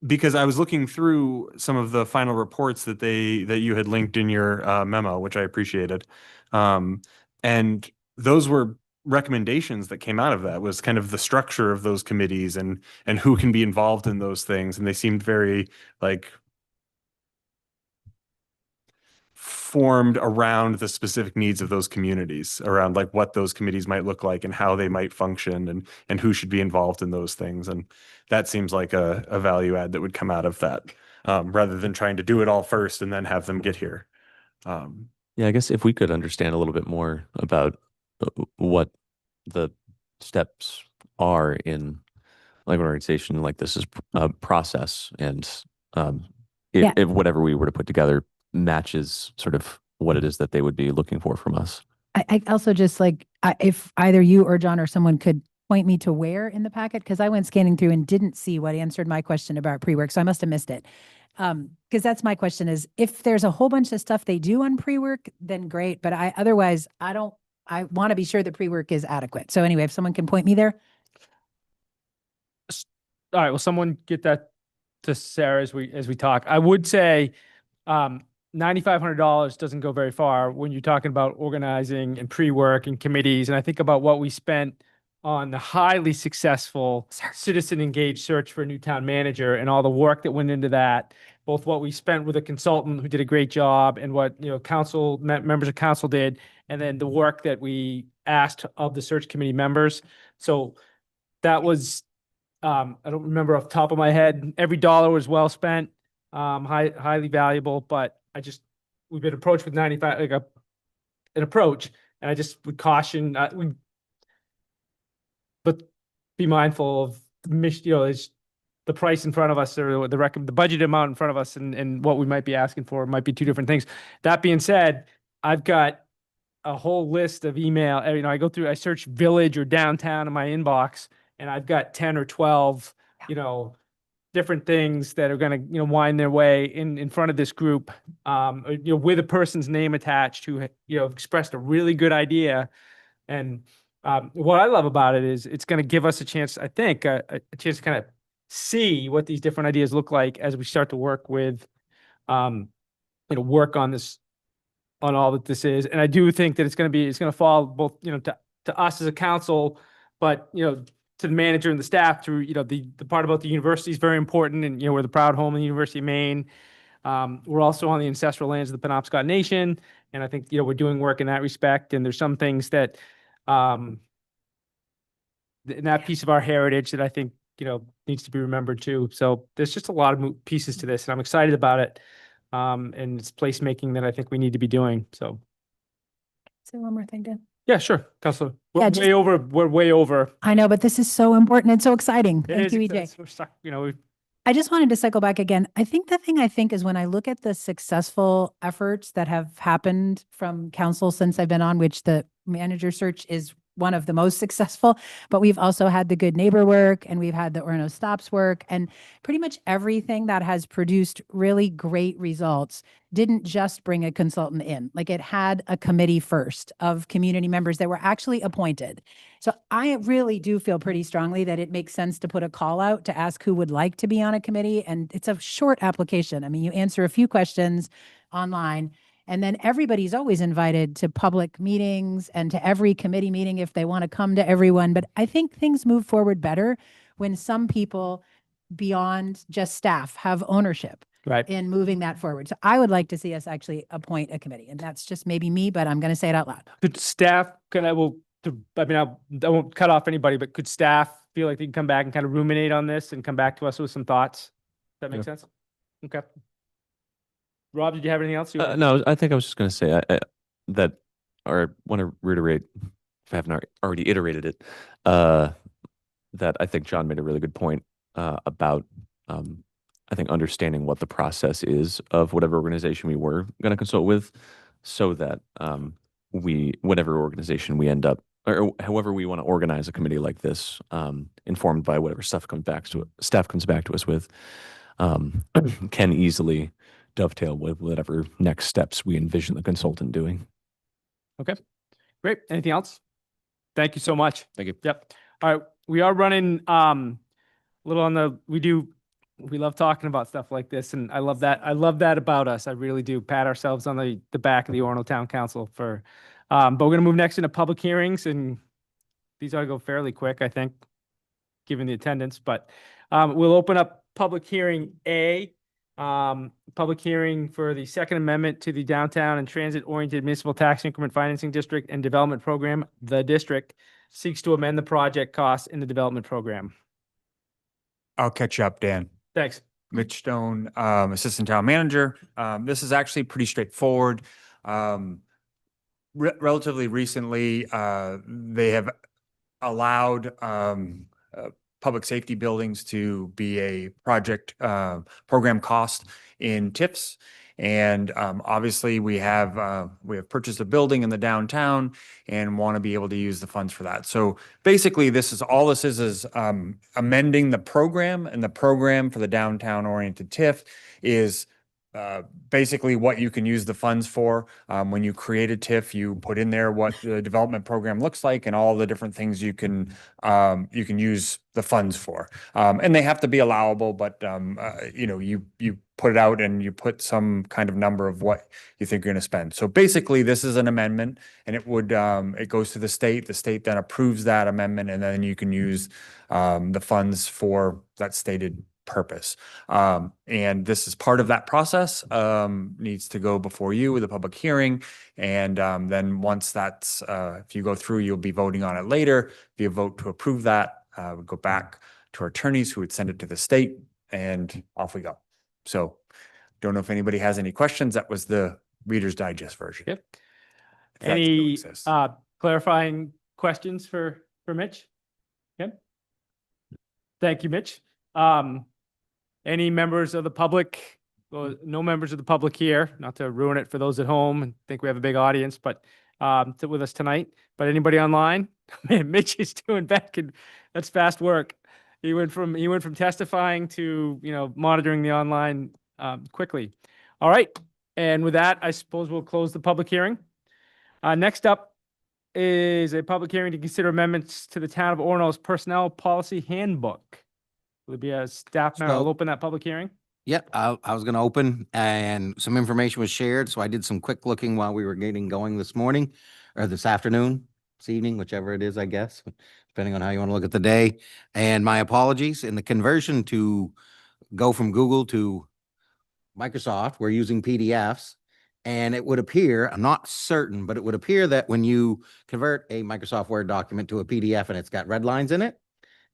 I: Because I was looking through some of the final reports that you had linked in your memo, which I appreciated. And those were recommendations that came out of that, was kind of the structure of those committees and who can be involved in those things. And they seemed very like formed around the specific needs of those communities, around like what those committees might look like and how they might function and who should be involved in those things. And that seems like a value add that would come out of that, rather than trying to do it all first and then have them get here.
J: Yeah, I guess if we could understand a little bit more about what the steps are in like an organization like this is a process, and
H: Yeah.
J: if whatever we were to put together matches sort of what it is that they would be looking for from us.
H: I also just like, if either you or John or someone could point me to where in the packet, because I went scanning through and didn't see what answered my question about pre-work, so I must have missed it. Because that's my question is, if there's a whole bunch of stuff they do on pre-work, then great, but otherwise, I want to be sure that pre-work is adequate. So anyway, if someone can point me there.
A: All right, will someone get that to Sarah as we talk? I would say $9,500 doesn't go very far when you're talking about organizing and pre-work and committees. And I think about what we spent on the highly successful citizen engaged search for a new town manager and all the work that went into that, both what we spent with a consultant who did a great job and what, council members of council did, and then the work that we asked of the search committee members. So that was, I don't remember off the top of my head, every dollar was well spent, highly valuable, but we've been approached with 95, like an approach, and I just would caution, but be mindful of the mission, it's the price in front of us, or the budget amount in front of us, and what we might be asking for might be two different things. That being said, I've got a whole list of email, I search village or downtown in my inbox, and I've got 10 or 12, different things that are going to, wind their way in front of this group, with a person's name attached who, expressed a really good idea. And what I love about it is it's going to give us a chance, I think, a chance to kind of see what these different ideas look like as we start to work with, work on this, on all that this is. And I do think that it's going to fall both, to us as a council, but, to the manager and the staff through, the part about the university is very important. And, we're the proud home of the University of Maine. We're also on the ancestral lands of the Penobscot Nation. And I think, we're doing work in that respect. And there's some things that, in that piece of our heritage that I think, needs to be remembered too. So there's just a lot of pieces to this, and I'm excited about it. And it's placemaking that I think we need to be doing. So.
H: Say one more thing, Dan.
A: Yeah, sure, Counselor.
H: Yeah,
A: We're way over.
H: I know, but this is so important and so exciting. Thank you, EJ.
A: We're stuck,
H: I just wanted to cycle back again. I think the thing is when I look at the successful efforts that have happened from council since I've been on, which the manager search is one of the most successful, but we've also had the good neighbor work, and we've had the Orono stops work, and pretty much everything that has produced really great results didn't just bring a consultant in. Like, it had a committee first of community members that were actually appointed. So I really do feel pretty strongly that it makes sense to put a call out to ask who would like to be on a committee. And it's a short application. I mean, you answer a few questions online, and then everybody's always invited to public meetings and to every committee meeting if they want to come to everyone. But I think things move forward better when some people beyond just staff have ownership in moving that forward. So I would like to see us actually appoint a committee, and that's just maybe me, but I'm going to say it out loud.
A: Could staff, I won't cut off anybody, but could staff feel like they can come back and kind of ruminate on this and come back to us with some thoughts? Does that make sense? Okay. Rob, did you have anything else?
J: No, I think I was just going to say that, or I want to reiterate, if I haven't already iterated it, that I think John made a really good point about, I think, understanding what the process is of whatever organization we were going to consult with, so that whatever organization we end up, or however we want to organize a committee like this, informed by whatever staff comes back to us with, can easily dovetail with whatever next steps we envision the consultant doing.
A: Okay, great. Anything else? Thank you so much.
C: Thank you.
A: Yep. All right. We are running a little on we love talking about stuff like this, and I love that. I love that about us. I really do. Pat ourselves on the back of the Orono Town Council for, but we're going to move next into public hearings, and these ought to go fairly quick, I think, given the attendance, but we'll open up public hearing A. Public hearing for the Second Amendment to the Downtown and Transit-Oriented Municipal Tax Increment Financing District and Development Program. The district seeks to amend the project costs in the development program.
K: I'll catch you up, Dan.
A: Thanks.
K: Mitch Stone, Assistant Town Manager. This is actually pretty straightforward. Relatively recently, they have allowed public safety buildings to be a project program cost in TIFs. And obviously we have purchased a building in the downtown and want to be able to use the funds for that. So basically this is amending the program, and the program for the downtown oriented TIF is basically what you can use the funds for. When you create a TIF, you put in there what the development program looks like and all the different things you can use the funds for. And they have to be allowable, but you put it out and you put some kind of number of what you think you're going to spend. So basically this is an amendment, and it goes to the state. The state then approves that amendment, and then you can use the funds for that stated purpose. And this is part of that process, needs to go before you with a public hearing. And then once that's, if you go through, you'll be voting on it later. If you vote to approve that, we go back to our attorneys who would send it to the state, and off we go. So don't know if anybody has any questions. That was the Reader's Digest version.
A: Yep.
K: If that still
A: Any
K: exists.
A: clarifying questions for Mitch? Yep. Thank you, Mitch. Any members of the public? Well, no members of the public here, not to ruin it for those at home and think we have a big audience, but with us tonight. But anybody online? Man, Mitch is doing back, and that's fast work. He went from testifying to monitoring the online quickly. All right, and with that, I suppose we'll close the public hearing. Next up is a public hearing to consider amendments to the Town of Orono's Personnel Policy Handbook. Will there be a staff member? I'll open that public hearing.
F: Yep, I was going to open, and some information was shared. So I did some quick looking while we were getting going this morning or this afternoon, this evening, whichever it is, I guess, depending on how you want to look at the day. And my apologies, in the conversion to go from Google to Microsoft, we're using PDFs, and it would appear, I'm not certain, but it would appear that when you convert a Microsoft Word document to a PDF and it's got red lines in it,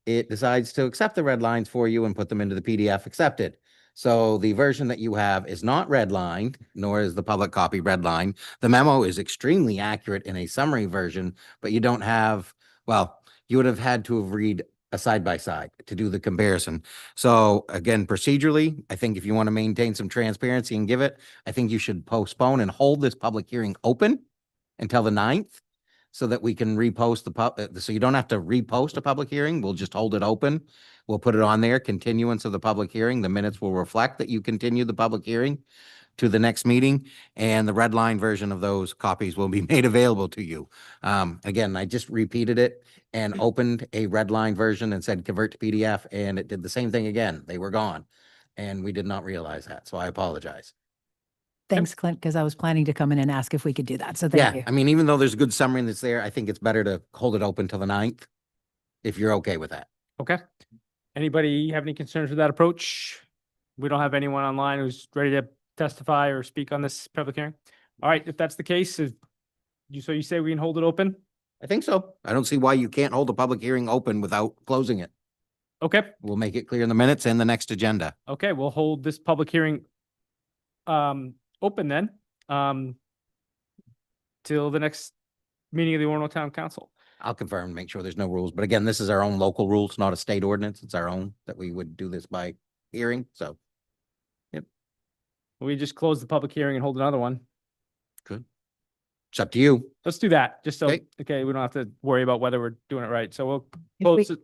F: it decides to accept the red lines for you and put them into the PDF accepted. So the version that you have is not redlined, nor is the public copy redlined. The memo is extremely accurate in a summary version, but you don't have, well, you would have had to have read a side-by-side to do the comparison. So again, procedurally, I think if you want to maintain some transparency and give it, I think you should postpone and hold this public hearing open until the 9th so that we can repost so you don't have to repost a public hearing. We'll just hold it open. We'll put it on there, continuance of the public hearing. The minutes will reflect that you continue the public hearing to the next meeting, and the red line version of those copies will be made available to you. Again, I just repeated it and opened a red line version and said convert to PDF, and it did the same thing again. They were gone, and we did not realize that, so I apologize.
H: Thanks, Clint, because I was planning to come in and ask if we could do that. So thank you.
F: I mean, even though there's a good summary that's there, I think it's better to hold it open till the 9th, if you're okay with that.
A: Okay. Anybody have any concerns with that approach? We don't have anyone online who's ready to testify or speak on this public hearing. All right, if that's the case, so you say we can hold it open?
F: I think so. I don't see why you can't hold a public hearing open without closing it.
A: Okay.
F: We'll make it clear in the minutes and the next agenda.
A: Okay, we'll hold this public hearing open then till the next meeting of the Orono Town Council.
F: I'll confirm, make sure there's no rules. But again, this is our own local rules, not a state ordinance. It's our own that we would do this by hearing. So, yep.
A: We just close the public hearing and hold another one.
F: Good. It's up to you.
A: Let's do that, just so,
F: Okay.
A: okay, we don't have to worry about whether we're doing it right. So we'll
H: If
A: close
H: we-
A: it.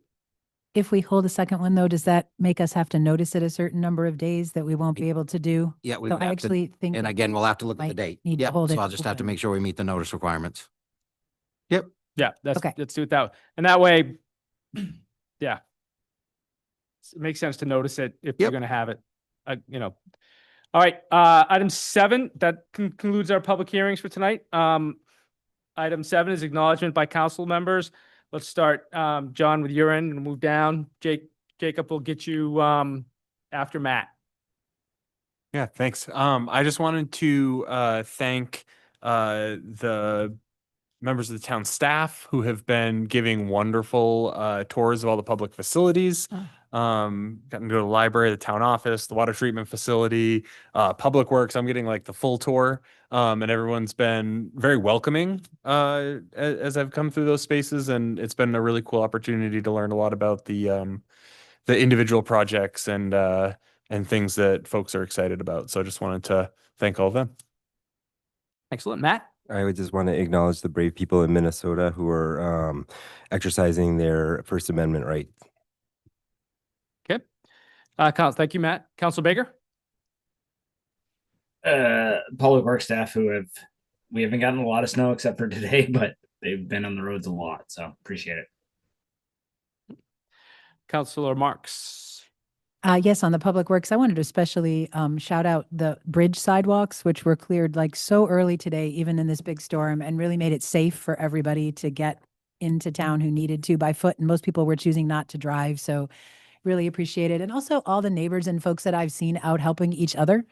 H: If we hold a second one, though, does that make us have to notice it a certain number of days that we won't be able to do?
F: Yeah, we
H: So
F: would
H: I
F: have to,
H: actually think.
F: and again, we'll have to look at the
H: might
F: date.
H: need to
F: Yeah,
H: hold
F: so
H: it
F: I'll just have to
H: open.
F: make sure we meet the notice requirements. Yep.
A: Yeah,
H: Okay.
A: let's do it that way. And that way, yeah. It makes sense to notice it if you're
F: Yep.
A: gonna have it, All right, item 7, that concludes our public hearings for tonight. Item 7 is acknowledgement by council members. Let's start, John, with your end and move down. Jacob will get you, after Matt.
I: Yeah, thanks. I just wanted to thank the members of the town staff who have been giving wonderful tours of all the public facilities. Gotten to go to the library, the town office, the water treatment facility, Public Works. I'm getting like the full tour. And everyone's been very welcoming as I've come through those spaces, and it's been a really cool opportunity to learn a lot about the individual projects and things that folks are excited about. So I just wanted to thank all of them.
A: Excellent. Matt?
L: I would just want to acknowledge the brave people in Minnesota who are exercising their First Amendment right.
A: Okay. Thank you, Matt. Council Baker?
D: Public Works staff we haven't gotten a lot of snow except for today, but they've been on the roads a lot. So appreciate it.
A: Councilor Marks?
H: Yes, on the Public Works, I wanted to especially shout out the bridge sidewalks, which were cleared like so early today, even in this big storm, and really made it safe for everybody to get into town who needed to by foot. And most people were choosing not to drive. So really appreciate it. And also all the neighbors and folks that I've seen out helping each other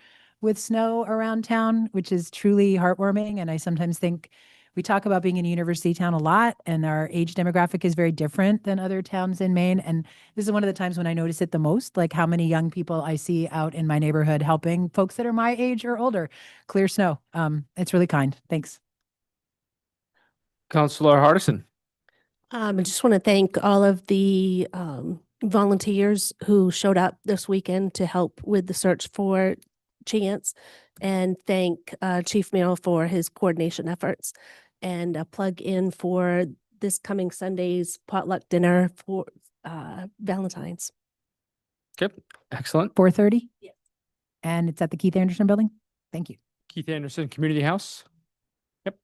H: with snow around town, which is truly heartwarming. And I sometimes think we talk about being in a university town a lot, and our age demographic is very different than other towns in Maine. And this is one of the times when I notice it the most, like how many young people I see out in my neighborhood helping folks that are my age or older clear snow. It's really kind. Thanks.
A: Councilor Hardison?
E: I just want to thank all of the volunteers who showed up this weekend to help with the search for Chance, and thank Chief Merrill for his coordination efforts, and a plug in for this coming Sunday's potluck dinner for Valentine's.
A: Okay. Excellent.
H: 4:30?
E: Yes.
H: And it's at the Keith Anderson Building? Thank you.
A: Keith Anderson Community House? Yep.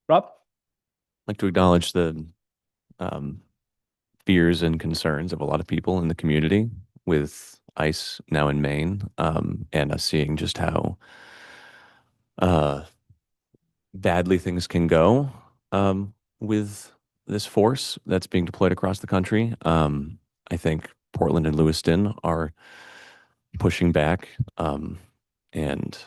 A: Rob?
J: I'd like to acknowledge the fears and concerns of a lot of people in the community with ice now in Maine, and us seeing just how badly things can go with this force that's being deployed across the country. I think Portland and Lewiston are pushing back, and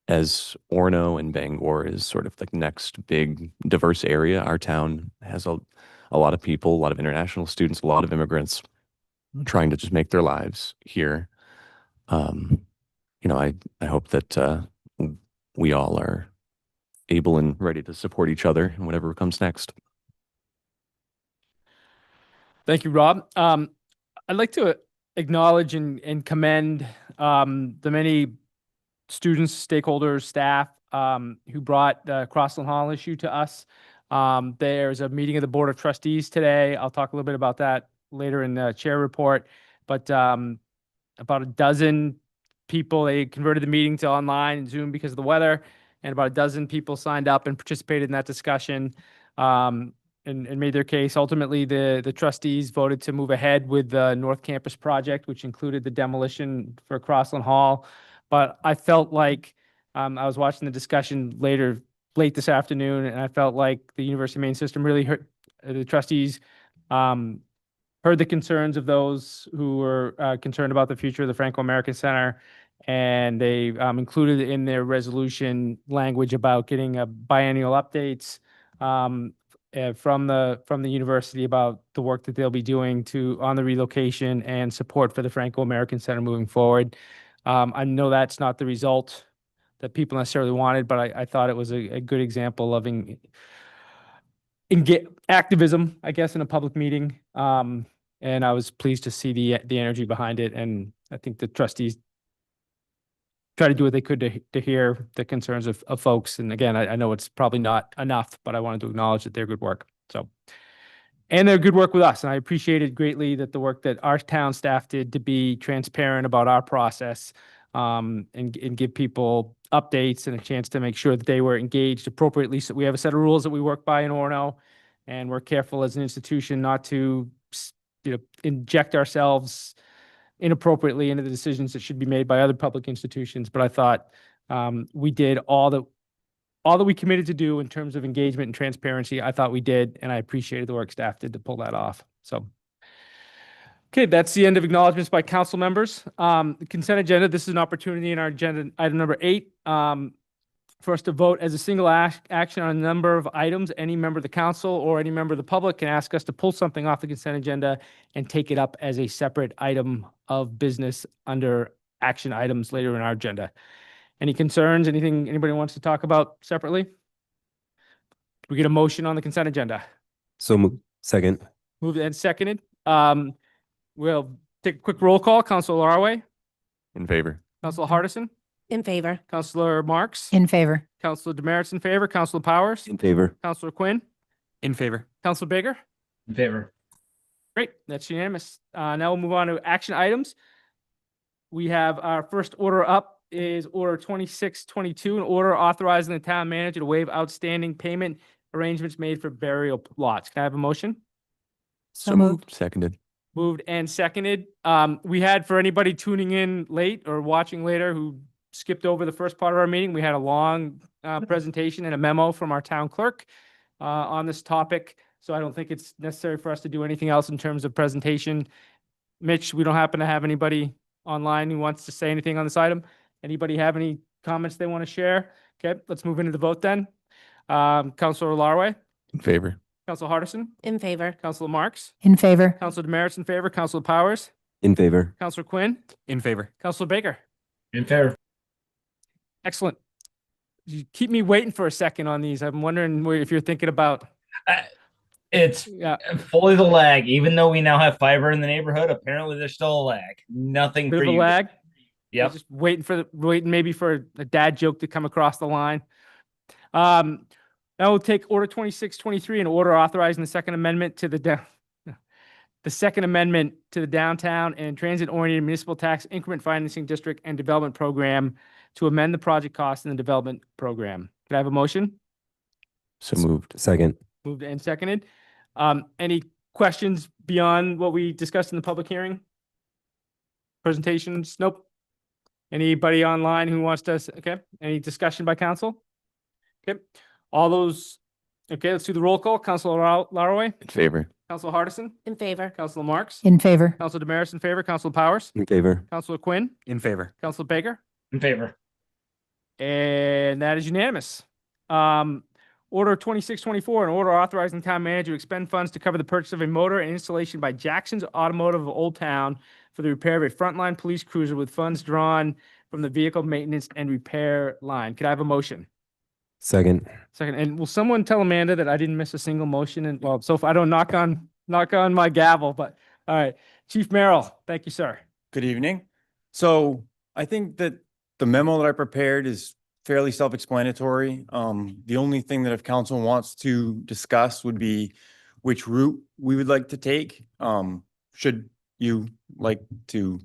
J: as Orono and Bangor is sort of the next big diverse area, our town has a lot of people, a lot of international students, a lot of immigrants trying to just make their lives here. I hope that we all are able and ready to support each other in whatever comes next.
A: Thank you, Rob. I'd like to acknowledge and commend the many students, stakeholders, staff who brought the Crossland Hall issue to us. There's a meeting of the Board of Trustees today. I'll talk a little bit about that later in the chair report. But about a dozen people, they converted the meeting to online and Zoom because of the weather, and about a dozen people signed up and participated in that discussion and made their case. Ultimately, the trustees voted to move ahead with the North Campus project, which included the demolition for Crossland Hall. But I felt like I was watching the discussion late this afternoon, and I felt like the University of Maine system really heard the trustees heard the concerns of those who were concerned about the future of the Franco-American Center, and they included in their resolution language about getting biennial updates from the university about the work that they'll be doing on the relocation and support for the Franco-American Center moving forward. I know that's not the result that people necessarily wanted, but I thought it was a good example of activism, I guess, in a public meeting. And I was pleased to see the energy behind it. And I think the trustees try to do what they could to hear the concerns of folks. And again, I know it's probably not enough, but I wanted to acknowledge that they're good work. And their good work with us. And I appreciated greatly that the work that our town staff did to be transparent about our process and give people updates and a chance to make sure that they were engaged appropriately. So we have a set of rules that we work by in Orono, and we're careful as an institution not to inject ourselves inappropriately into the decisions that should be made by other public institutions. But I thought we did all that we committed to do in terms of engagement and transparency. I thought we did, and I appreciated the work staff did to pull that off. So, Okay, that's the end of acknowledgements by council members. The consent agenda, this is an opportunity in our agenda, item number 8, for us to vote as a single action on a number of items. Any member of the council or any member of the public can ask us to pull something off the consent agenda and take it up as a separate item of business under action items later in our agenda. Any concerns, anything anybody wants to talk about separately? We get a motion on the consent agenda.
L: Second.
A: Moved and seconded. We'll take a quick roll call. Councilor Larway,
J: In favor.
A: Councilor Hardison,
E: In favor.
A: Councilor Marks,
H: In favor.
A: Councilor Demerits in favor, Councilor Powers,
L: In favor.
A: Councilor Quinn,
I: In favor.
A: Councilor Baker.
D: In favor.
A: Great, that's unanimous. Now we'll move on to action items. We have our first order up is Order 2622, an order authorizing the town manager to waive outstanding payment arrangements made for burial plots. Can I have a motion?
H: So moved.
J: Seconded.
A: Moved and seconded. We had, for anybody tuning in late or watching later who skipped over the first part of our meeting, we had a long presentation and a memo from our town clerk on this topic. So I don't think it's necessary for us to do anything else in terms of presentation. Mitch, we don't happen to have anybody online who wants to say anything on this item. Anybody have any comments they want to share? Okay, let's move into the vote then. Councilor Larway,
J: In favor.
A: Councilor Hardison,
E: In favor.
A: Councilor Marks,
H: In favor.
A: Councilor Demerits in favor, Councilor Powers,
L: In favor.
A: Councilor Quinn,
I: In favor.
A: Councilor Baker.
D: In favor.
A: Excellent. You keep me waiting for a second on these. I'm wondering if you're thinking about,
D: It's
A: yeah,
D: fully the lag. Even though we now have fiber in the neighborhood, apparently there's still a lag. Nothing
A: bit
D: for
A: of a
D: you.
A: lag.
D: Yep.
A: Just waiting maybe for a dad joke to come across the line. Now we'll take Order 2623, an order authorizing the Second Amendment to the Downtown and Transit-Oriented Municipal Tax Increment Financing District and Development Program to amend the project cost in the development program. Can I have a motion?
J: So moved.
L: Second.
A: Moved and seconded. Any questions beyond what we discussed in the public hearing? Presentations? Nope. Anybody online who wants to, okay, any discussion by council? Okay, all those, okay, let's do the roll call. Councilor Larway,
J: In favor.
A: Councilor Hardison,
E: In favor.
A: Councilor Marks,
H: In favor.
A: Councilor Demerits in favor, Councilor Powers,
L: In favor.
A: Councilor Quinn,
I: In favor.
A: Councilor Baker,
D: In favor.
A: and that is unanimous. Order 2624, an order authorizing town manager to expend funds to cover the purchase of a motor and installation by Jackson's Automotive of Old Town for the repair of a frontline police cruiser with funds drawn from the vehicle maintenance and repair line. Could I have a motion?
L: Second.
A: Second, and will someone tell Amanda that I didn't miss a single motion? And well, so if I don't knock on my gavel, but all right. Chief Merrill, thank you, sir.
K: Good evening. So I think that the memo that I prepared is fairly self-explanatory. The only thing that if council wants to discuss would be which route we would like to take. Should you like to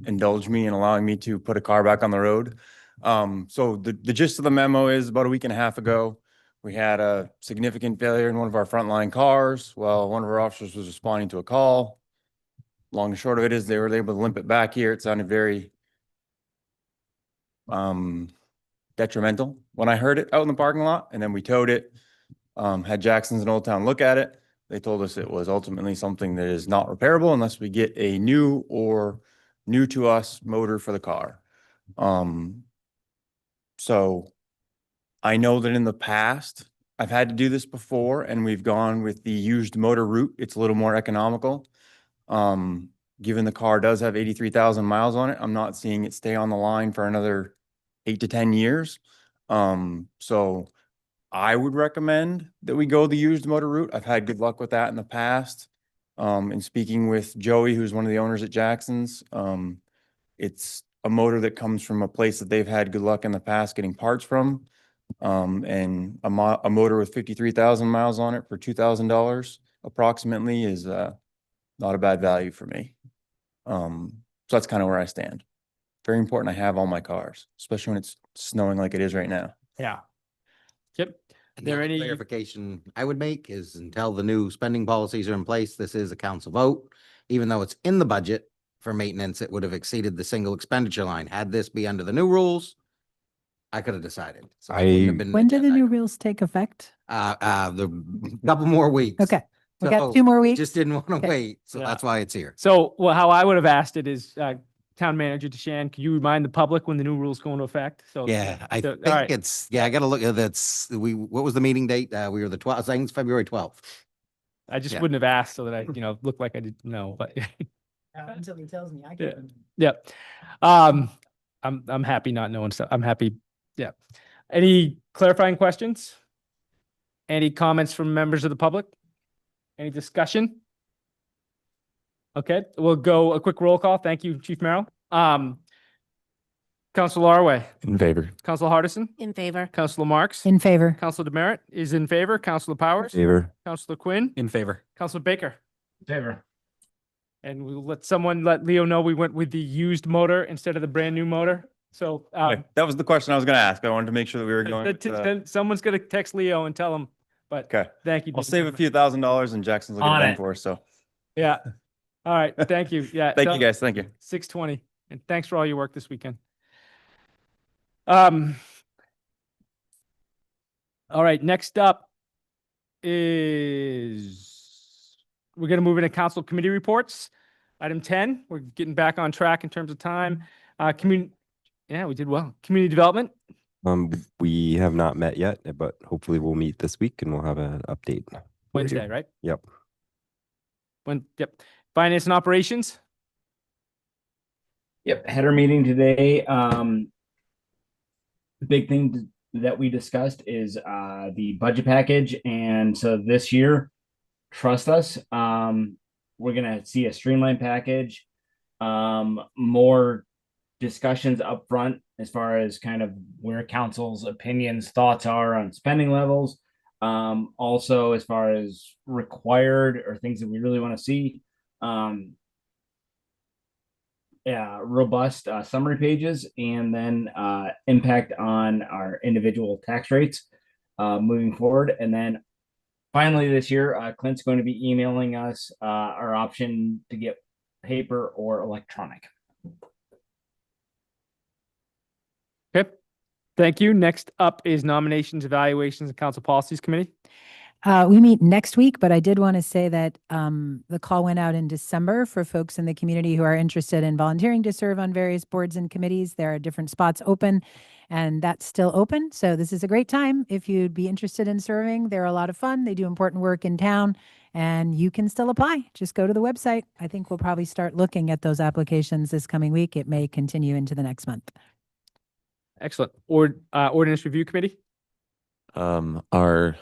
K: indulge me in allowing me to put a car back on the road? So the gist of the memo is about a week and a half ago, we had a significant failure in one of our frontline cars. Well, one of our officers was responding to a call. Long and short of it is they were able to limp it back here. It sounded very detrimental when I heard it out in the parking lot, and then we towed it, had Jackson's and Old Town look at it. They told us it was ultimately something that is not repairable unless we get a new or new to us motor for the car. So I know that in the past, I've had to do this before and we've gone with the used motor route. It's a little more economical. Given the car does have 83,000 miles on it, I'm not seeing it stay on the line for another 8 to 10 years. So I would recommend that we go the used motor route. I've had good luck with that in the past. And speaking with Joey, who's one of the owners at Jackson's, it's a motor that comes from a place that they've had good luck in the past getting parts from. And a motor with 53,000 miles on it for $2,000 approximately is not a bad value for me. So that's kind of where I stand. Very important I have all my cars, especially when it's snowing like it is right now.
A: Yeah. Yep.
F: And
A: There
F: the
A: any-
F: clarification I would make is until the new spending policies are in place, this is a council vote. Even though it's in the budget for maintenance, it would have exceeded the single expenditure line. Had this be under the new rules, I could have decided. So it wouldn't have been an
H: When do the
F: agenda
H: new
F: item.
H: rules take effect?
F: The couple more weeks.
H: Okay. We got
F: So
H: 2 more weeks.
F: Just didn't want to
H: Okay.
F: wait, so
A: Yeah.
F: that's why it's here.
A: So, well, how I would have asked it is, Town Manager DeShan, can you remind the public when the new rules go into effect? So,
F: Yeah, I
A: so,
F: think
A: all right.
F: it's, yeah, I gotta look at that's, what was the meeting date? We were the 12th, I think it's February 12th.
A: I just
F: yeah.
A: wouldn't have asked so that I, looked like I didn't know, but
B: Until he tells me, I
A: Yeah.
B: give him.
A: yeah. I'm happy not knowing stuff. I'm happy. Yeah. Any clarifying questions? Any comments from members of the public? Any discussion? Okay, we'll go a quick roll call. Thank you, Chief Merrill. Councilor Larway,
J: In favor.
A: Councilor Hardison,
E: In favor.
A: Councilor Marks,
H: In favor.
A: Councilor Demerit is in favor, Councilor Powers,
L: Favor.
A: Councilor Quinn,
K: In favor.
A: Councilor Baker.
D: Favor.
A: And we'll let Leo know we went with the used motor instead of the brand new motor. So,
M: Okay, that was the question I was going to ask. I wanted to make sure that we were going. with,
A: then someone's gonna text Leo and tell him, but
M: okay,
A: thank you.
M: I'll save a few $1,000s and Jackson's will get
D: On
M: it
D: it.
M: done for us. So
A: Yeah. All right, thank you. Yeah.
M: thank you guys. Thank you.
A: 6:20, and thanks for all your work this weekend. All right, next up is we're gonna move into council committee reports. Item 10, we're getting back on track in terms of time. Yeah, we did well. Community development.
L: We have not met yet, but hopefully we'll meet this week and we'll have an update. for you.
A: Wednesday, right?
L: Yep.
A: Yep. Finance and operations.
D: Yep, header meeting today. The big thing that we discussed is the budget package, and so this year, trust us, we're gonna see a streamlined package, more discussions up front as far as kind of where council's opinions, thoughts are on spending levels. Also as far as required or things that we really want to see. Robust summary pages, and then impact on our individual tax rates moving forward. And then finally this year, Clint's going to be emailing us our option to get paper or electronic.
A: Okay. Thank you. Next up is nominations, evaluations, and council policies committee.
H: We meet next week, but I did want to say that the call went out in December for folks in the community who are interested in volunteering to serve on various boards and committees. There are different spots open, and that's still open. So this is a great time if you'd be interested in serving. They're a lot of fun. They do important work in town, and you can still apply. Just go to the website. I think we'll probably start looking at those applications this coming week. It may continue into the next month.
A: Excellent. Ordinance review committee.
J: Our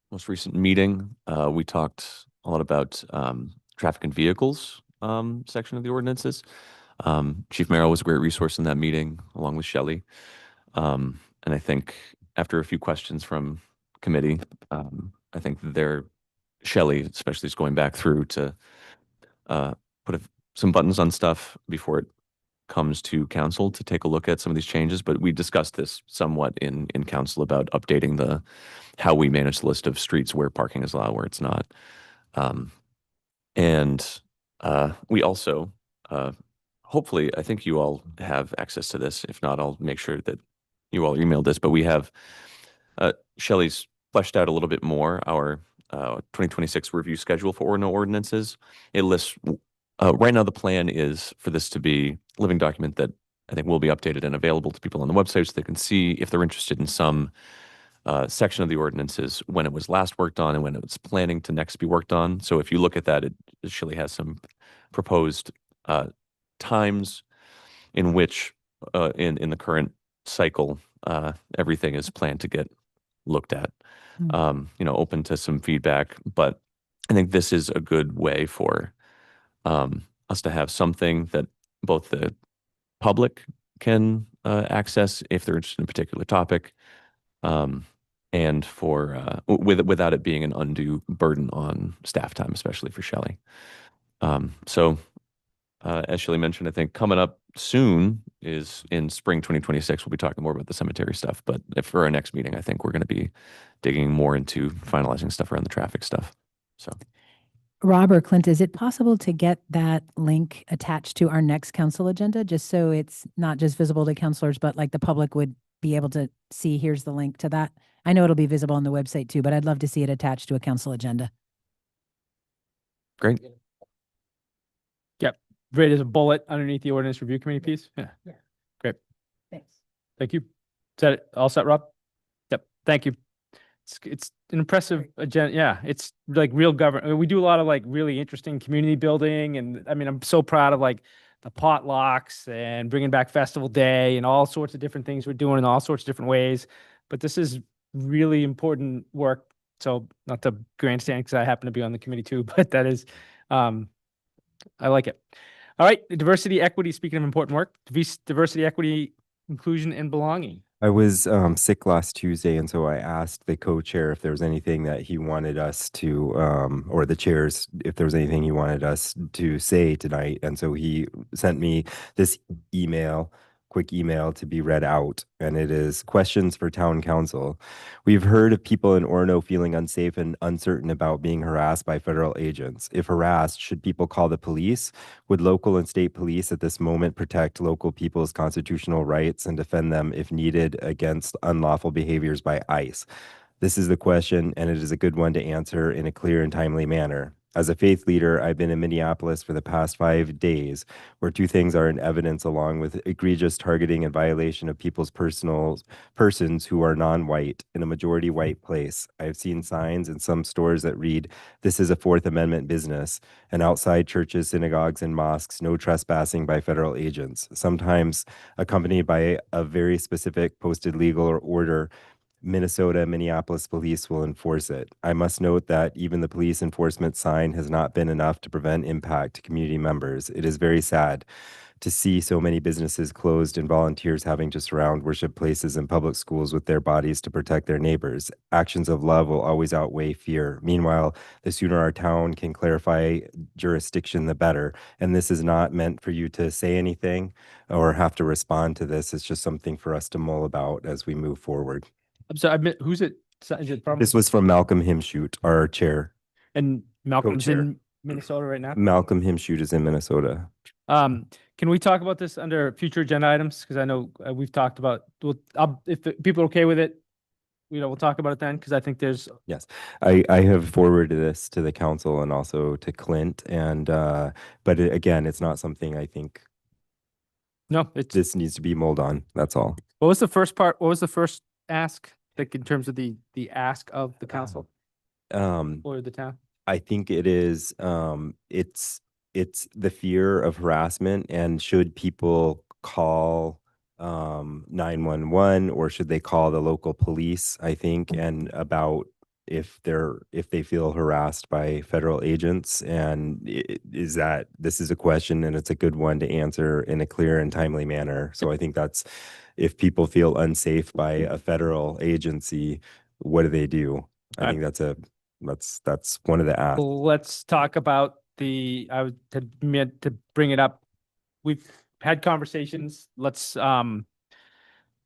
J: most recent meeting, we talked a lot about traffic and vehicles section of the ordinances. Chief Merrill was a great resource in that meeting, along with Shelley. And I think after a few questions from committee, I think Shelley especially is going back through to put some buttons on stuff before it comes to council to take a look at some of these changes. But we discussed this somewhat in council about updating how we manage the list of streets where parking is allowed, where it's not. And we also, hopefully, I think you all have access to this. If not, I'll make sure that you all emailed this, but we have, Shelley's fleshed out a little bit more our 2026 review schedule for Orono ordinances. It lists, right now the plan is for this to be a living document that I think will be updated and available to people on the website so they can see if they're interested in some section of the ordinances when it was last worked on and when it was planning to next be worked on. So if you look at that, it Shelley has some proposed times in which in the current cycle, everything is planned to get looked at, open to some feedback. But I think this is a good way for us to have something that both the public can access if they're interested in a particular topic, and for without it being an undue burden on staff time, especially for Shelley. As Shelley mentioned, I think coming up soon is in spring 2026. We'll be talking more about the cemetery stuff. But for our next meeting, I think we're going to be digging more into finalizing stuff around the traffic stuff. So,
H: Rob or Clint, is it possible to get that link attached to our next council agenda, just so it's not just visible to councilors, but like the public would be able to see, here's the link to that? I know it'll be visible on the website too, but I'd love to see it attached to a council agenda.
J: Great.
A: Right as a bullet underneath the ordinance review committee piece? Yeah.
B: Yeah.
A: Great.
B: Thanks.
A: Thank you. Is that it? All set, Rob? Yep. Thank you. It's an impressive agenda. Yeah, it's like real government. We do a lot of like really interesting community building, and I mean, I'm so proud of like the potlucks and bringing back Festival Day and all sorts of different things we're doing in all sorts of different ways. But this is really important work. So not to grandstand because I happen to be on the committee too, but that is, I like it. All right, diversity, equity. Speaking of important work, diversity, equity, inclusion, and belonging.
L: I was sick last Tuesday, and so I asked the co-chair if there was anything that he wanted us to, or the chairs, if there was anything he wanted us to say tonight. And so he sent me this quick email to be read out, and it is questions for town council. We've heard of people in Orono feeling unsafe and uncertain about being harassed by federal agents. If harassed, should people call the police? Would local and state police at this moment protect local people's constitutional rights and defend them if needed against unlawful behaviors by ICE? This is the question, and it is a good one to answer in a clear and timely manner. As a faith leader, I've been in Minneapolis for the past 5 days, where 2 things are in evidence, along with egregious targeting and violation of people's persons who are non-white in a majority white place. I've seen signs in some stores that read, "This is a Fourth Amendment business," and outside churches, synagogues, and mosques, "No trespassing by federal agents," sometimes accompanied by a very specific posted legal order. Minneapolis police will enforce it. I must note that even the police enforcement sign has not been enough to prevent impact to community members. It is very sad to see so many businesses closed and volunteers having to surround worship places and public schools with their bodies to protect their neighbors. Actions of love will always outweigh fear. Meanwhile, the sooner our town can clarify jurisdiction, the better. And this is not meant for you to say anything or have to respond to this. It's just something for us to mull about as we move forward.
A: I'm sorry, who's it? Is it from?
L: This was from Malcolm Himshoot, our chair.
A: And Malcolm's
L: Co-chair.
A: in Minnesota right now.
L: Malcolm Himshoot is in Minnesota.
A: Can we talk about this under future agenda items? Because I know we've talked about. If people are okay with it, we'll talk about it then. Because I think there's.
L: Yes, I have forwarded this to the council and also to Clint, and but again, it's not something I think.
A: No,
L: This needs to be mulled on. That's all.
A: What was the first part? What was the first ask? Like in terms of the ask of the council or the town?
L: I think it is it's the fear of harassment, and should people call 911 or should they call the local police, I think, and about if they feel harassed by federal agents. And this is a question, and it's a good one to answer in a clear and timely manner. So I think that's, if people feel unsafe by a federal agency, what do? I think that's one of the asks.
A: Let's talk about meant to bring it up. We've had conversations. Let's bring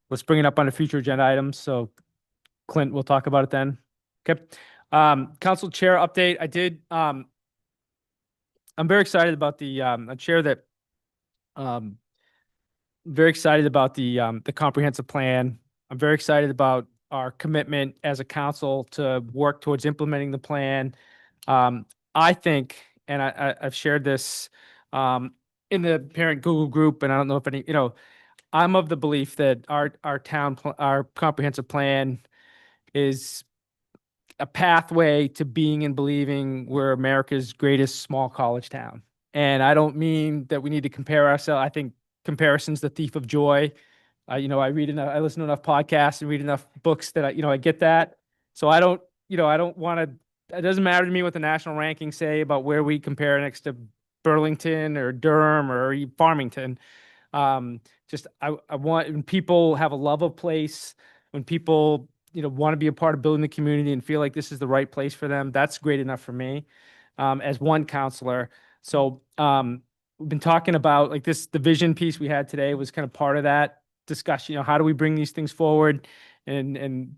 A: it up on a future agenda items. So Clint, we'll talk about it then. Okay. Council chair update. I'm very excited about the chair that very excited about the comprehensive plan. I'm very excited about our commitment as a council to work towards implementing the plan. I think, and I've shared this in the parent Google group, and I don't know if any, I'm of the belief that our comprehensive plan is a pathway to being and believing we're America's greatest small college town. And I don't mean that we need to compare ourselves. I think comparison's the thief of joy. I listen to enough podcasts and read enough books that I get that. So I don't want to, it doesn't matter to me what the national rankings say about where we compare next to Burlington or Durham or Farmington. I want, when people have a love of place, when people, want to be a part of building the community and feel like this is the right place for them, that's great enough for me, as one counselor. So, we've been talking about like this, the vision piece we had today was kind of part of that discussion. How do we bring these things forward? And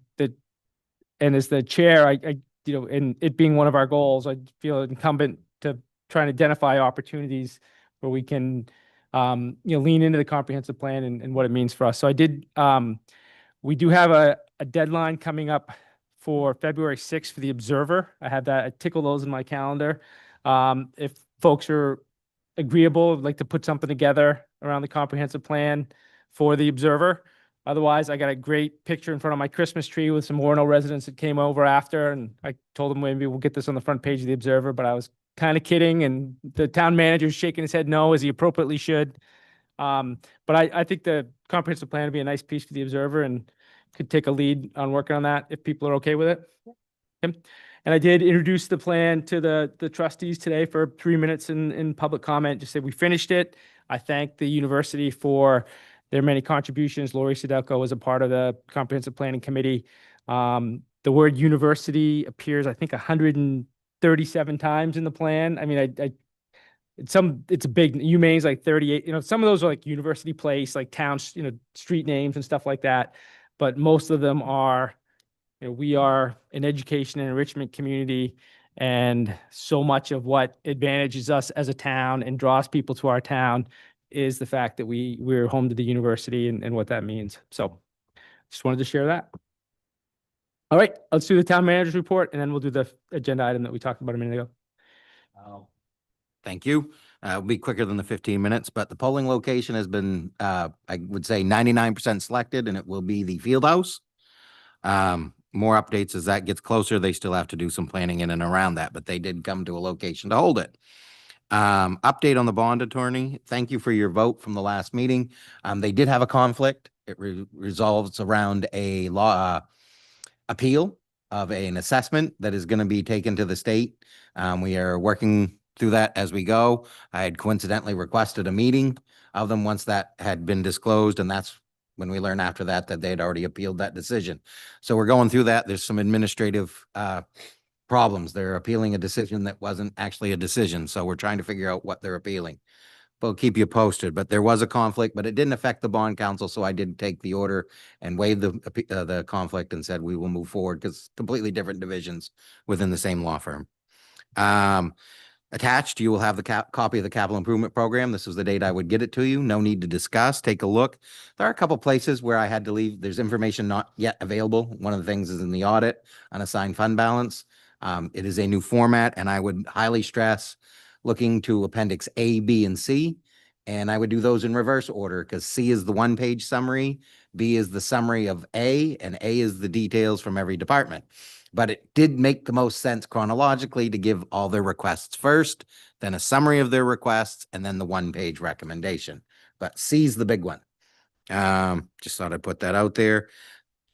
A: as the chair, and it being one of our goals, I feel incumbent to try and identify opportunities where we can, lean into the comprehensive plan and what it means for us. So we do have a deadline coming up for February 6th for the Observer. I tickle those in my calendar. If folks are agreeable, I'd like to put something together around the comprehensive plan for the Observer. Otherwise, I got a great picture in front of my Christmas tree with some Orono residents that came over after, and I told them maybe we'll get this on the front page of the Observer, but I was kind of kidding, and the town manager's shaking his head no, as he appropriately should. But I think the comprehensive plan would be a nice piece for the Observer and could take a lead on working on that if people are okay with it. Okay. And I did introduce the plan to the trustees today for 3 minutes in public comment, just say we finished it. I thank the university for their many contributions. Lori Sudelko was a part of the comprehensive planning committee. The word university appears, I think, 137 times in the plan. I mean, it's a big, UMane's like 38, some of those are like University Place, like towns, street names and stuff like that. But most of them are, we are an education and enrichment community, and so much of what advantages us as a town and draws people to our town is the fact that we're home to the university and what that means. So just wanted to share that. All right, let's do the town manager's report, and then we'll do the agenda item that we talked about a minute ago.
F: Thank you. It'll be quicker than the 15 minutes, but the polling location has been, I would say 99% selected, and it will be the field house. More updates as that gets closer. They still have to do some planning in and around that, but they did come to a location to hold it. Update on the bond attorney. Thank you for your vote from the last meeting. They did have a conflict. It resolves around a law appeal of an assessment that is going to be taken to the state. We are working through that as we go. I had coincidentally requested a meeting of them once that had been disclosed, and that's when we learned after that they had already appealed that decision. So we're going through that. There's some administrative problems. They're appealing a decision that wasn't actually a decision. So we're trying to figure out what they're appealing. We'll keep you posted, but there was a conflict, but it didn't affect the bond council. So I did take the order and waive the conflict and said we will move forward because completely different divisions within the same law firm. Attached, you will have the copy of the capital improvement program. This was the date I would get it to you. No need to discuss. Take a look. There are a couple places where I had to leave. There's information not yet available. One of the things is in the audit, unassigned fund balance. It is a new format, and I would highly stress looking to Appendix A, B, and C. And I would do those in reverse order because C is the one-page summary, B is the summary of A, and A is the details from every department. But it did make the most sense chronologically to give all their requests first, then a summary of their requests, and then the one-page recommendation. But C's the big one. Just thought I'd put that out there.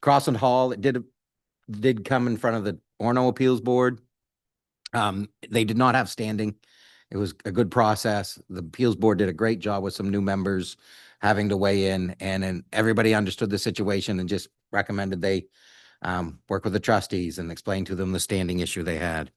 F: Crossland Hall, it did come in front of the Orono Appeals Board. They did not have standing. It was a good process. The appeals board did a great job with some new members having to weigh in, and everybody understood the situation and just recommended they work with the trustees and explain to them the standing issue they had.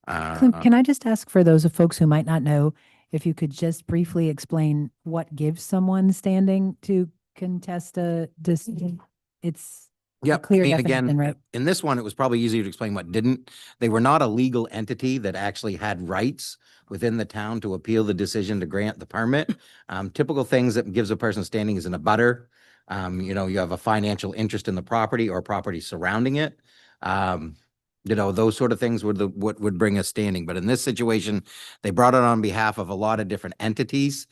H: Clint, can I just ask for those of folks who might not know, if you could just briefly explain what gives someone standing to contest a decision? It's a
F: Yep.
H: clear
F: I mean,
H: definition,
F: again,
H: right?
F: in this one, it was probably easier to explain what didn't. They were not a legal entity that actually had rights within the town to appeal the decision to grant the permit. Typical things that gives a person standing is in a butter. You have a financial interest in the property or property surrounding it. Those sort of things what would bring us standing. But in this situation, they brought it on behalf of a lot of different entities.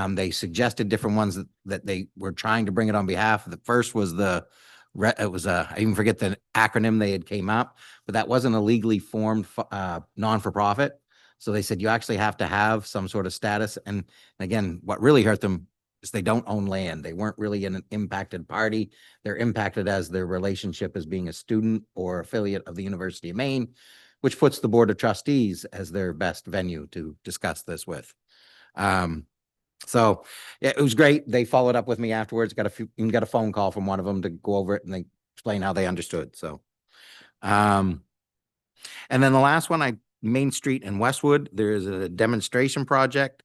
F: They suggested different ones that they were trying to bring it on behalf. The first was I even forget the acronym they had came up, but that wasn't a legally formed non-for-profit. So they said you actually have to have some sort of status. And again, what really hurt them is they don't own land. They weren't really an impacted party. They're impacted as their relationship as being a student or affiliate of the University of Maine, which puts the Board of Trustees as their best venue to discuss this with. So yeah, it was great. They followed up with me afterwards, got a phone call from one of them to go over it and they explain how they understood. So, and then the last one, Main Street in Westwood, there is a demonstration project.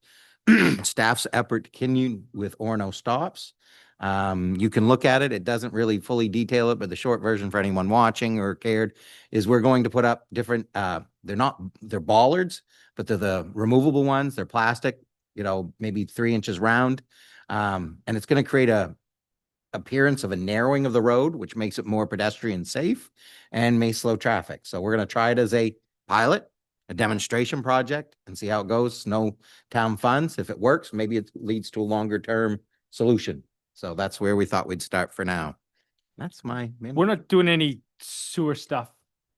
F: Staff's effort to continue with Orono stops. You can look at it. It doesn't really fully detail it, but the short version for anyone watching or cared is we're going to put up different, they're bollards, but they're the removable ones. They're plastic, maybe 3 inches round. And it's going to create a appearance of a narrowing of the road, which makes it more pedestrian safe and may slow traffic. So we're going to try it as a pilot. a demonstration project and see how it goes. No town funds. If it works, maybe it leads to a longer term solution. So that's where we thought we'd start for now. That's my main.
A: We're not doing any sewer stuff.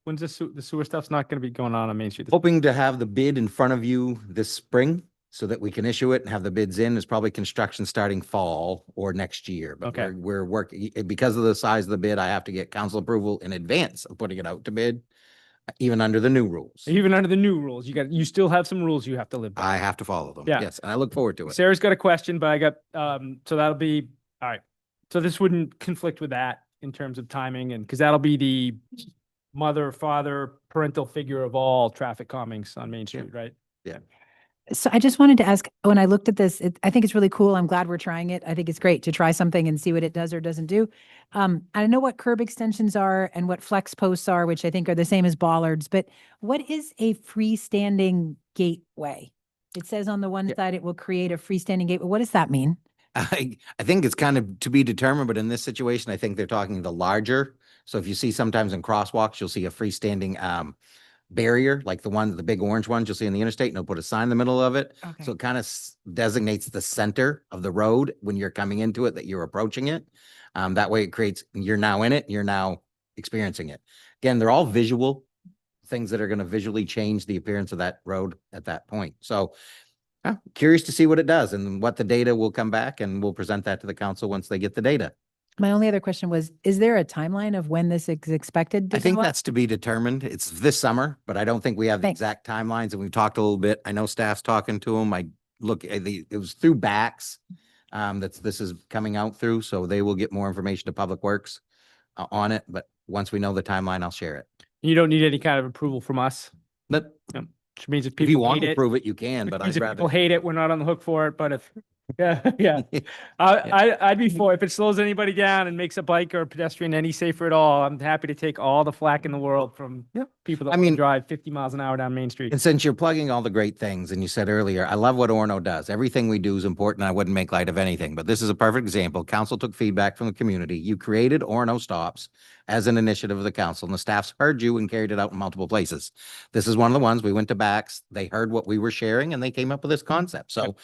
A: When's the sewer stuff's not going to be going on Main Street?
F: Hoping to have the bid in front of you this spring so that we can issue it and have the bids in. Is probably construction starting fall or next year. But
A: Okay.
F: we're working because of the size of the bid. I have to get council approval in advance of putting it out to bid, even under the new rules.
A: Even under the new rules, you still have some rules you have to live by.
F: I have to follow them.
A: Yeah.
F: Yes, and I look forward to it.
A: Sarah's got a question, but I got, so that'll be, all right. So this wouldn't conflict with that in terms of timing and, because that'll be the mother, father, parental figure of all traffic calmings on Main Street, right?
F: Yeah.
H: So I just wanted to ask, when I looked at this, I think it's really cool. I'm glad we're trying it. I think it's great to try something and see what it does or doesn't do. I know what curb extensions are and what flex posts are, which I think are the same as bollards, but what is a freestanding gateway? It says on the one side, it will create a freestanding gateway. What does that mean?
F: I think it's kind of to be determined, but in this situation, I think they're talking the larger. So if you see sometimes in crosswalks, you'll see a freestanding barrier, like the big orange ones you'll see in the interstate, and they'll put a sign in the middle of it.
H: Okay.
F: So it kind of designates the center of the road when you're coming into it, that you're approaching it. That way it creates, you're now in it, you're now experiencing it. Again, they're all visual things that are going to visually change the appearance of that road at that point. So curious to see what it does and what the data will come back, and we'll present that to the council once they get the data.
H: My only other question was, is there a timeline of when this is expected to
F: I think
H: go up?
F: that's to be determined. It's this summer, but I don't think we have the
H: Thanks.
F: exact timelines, and we've talked a little bit. I know staff's talking to them. It was through BACS this is coming out through, so they will get more information to Public Works on it. But once we know the timeline, I'll share it.
A: You don't need any kind of approval from us,
F: But
A: which means if
F: if you
A: people
F: want
A: hate
F: to
A: it,
F: approve it, you can,
A: which
F: but
A: means
F: I'd
A: if people
F: rather.
A: hate it, we're not on the hook for it, but if, yeah. I'd be for, if it slows anybody down and makes a bike or a pedestrian any safer at all, I'm happy to take all the flack in the world from people that
F: I
A: want to
F: mean-
A: drive 50 miles an hour down Main Street.
F: And since you're plugging all the great things, and you said earlier, I love what Orono does. Everything we do is important. I wouldn't make light of anything, but this is a perfect example. Council took feedback from the community. You created Orono Stops as an initiative of the council, and the staff's heard you and carried it out in multiple places. This is one of the ones we went to BACS. They heard what we were sharing, and they came up with this concept. So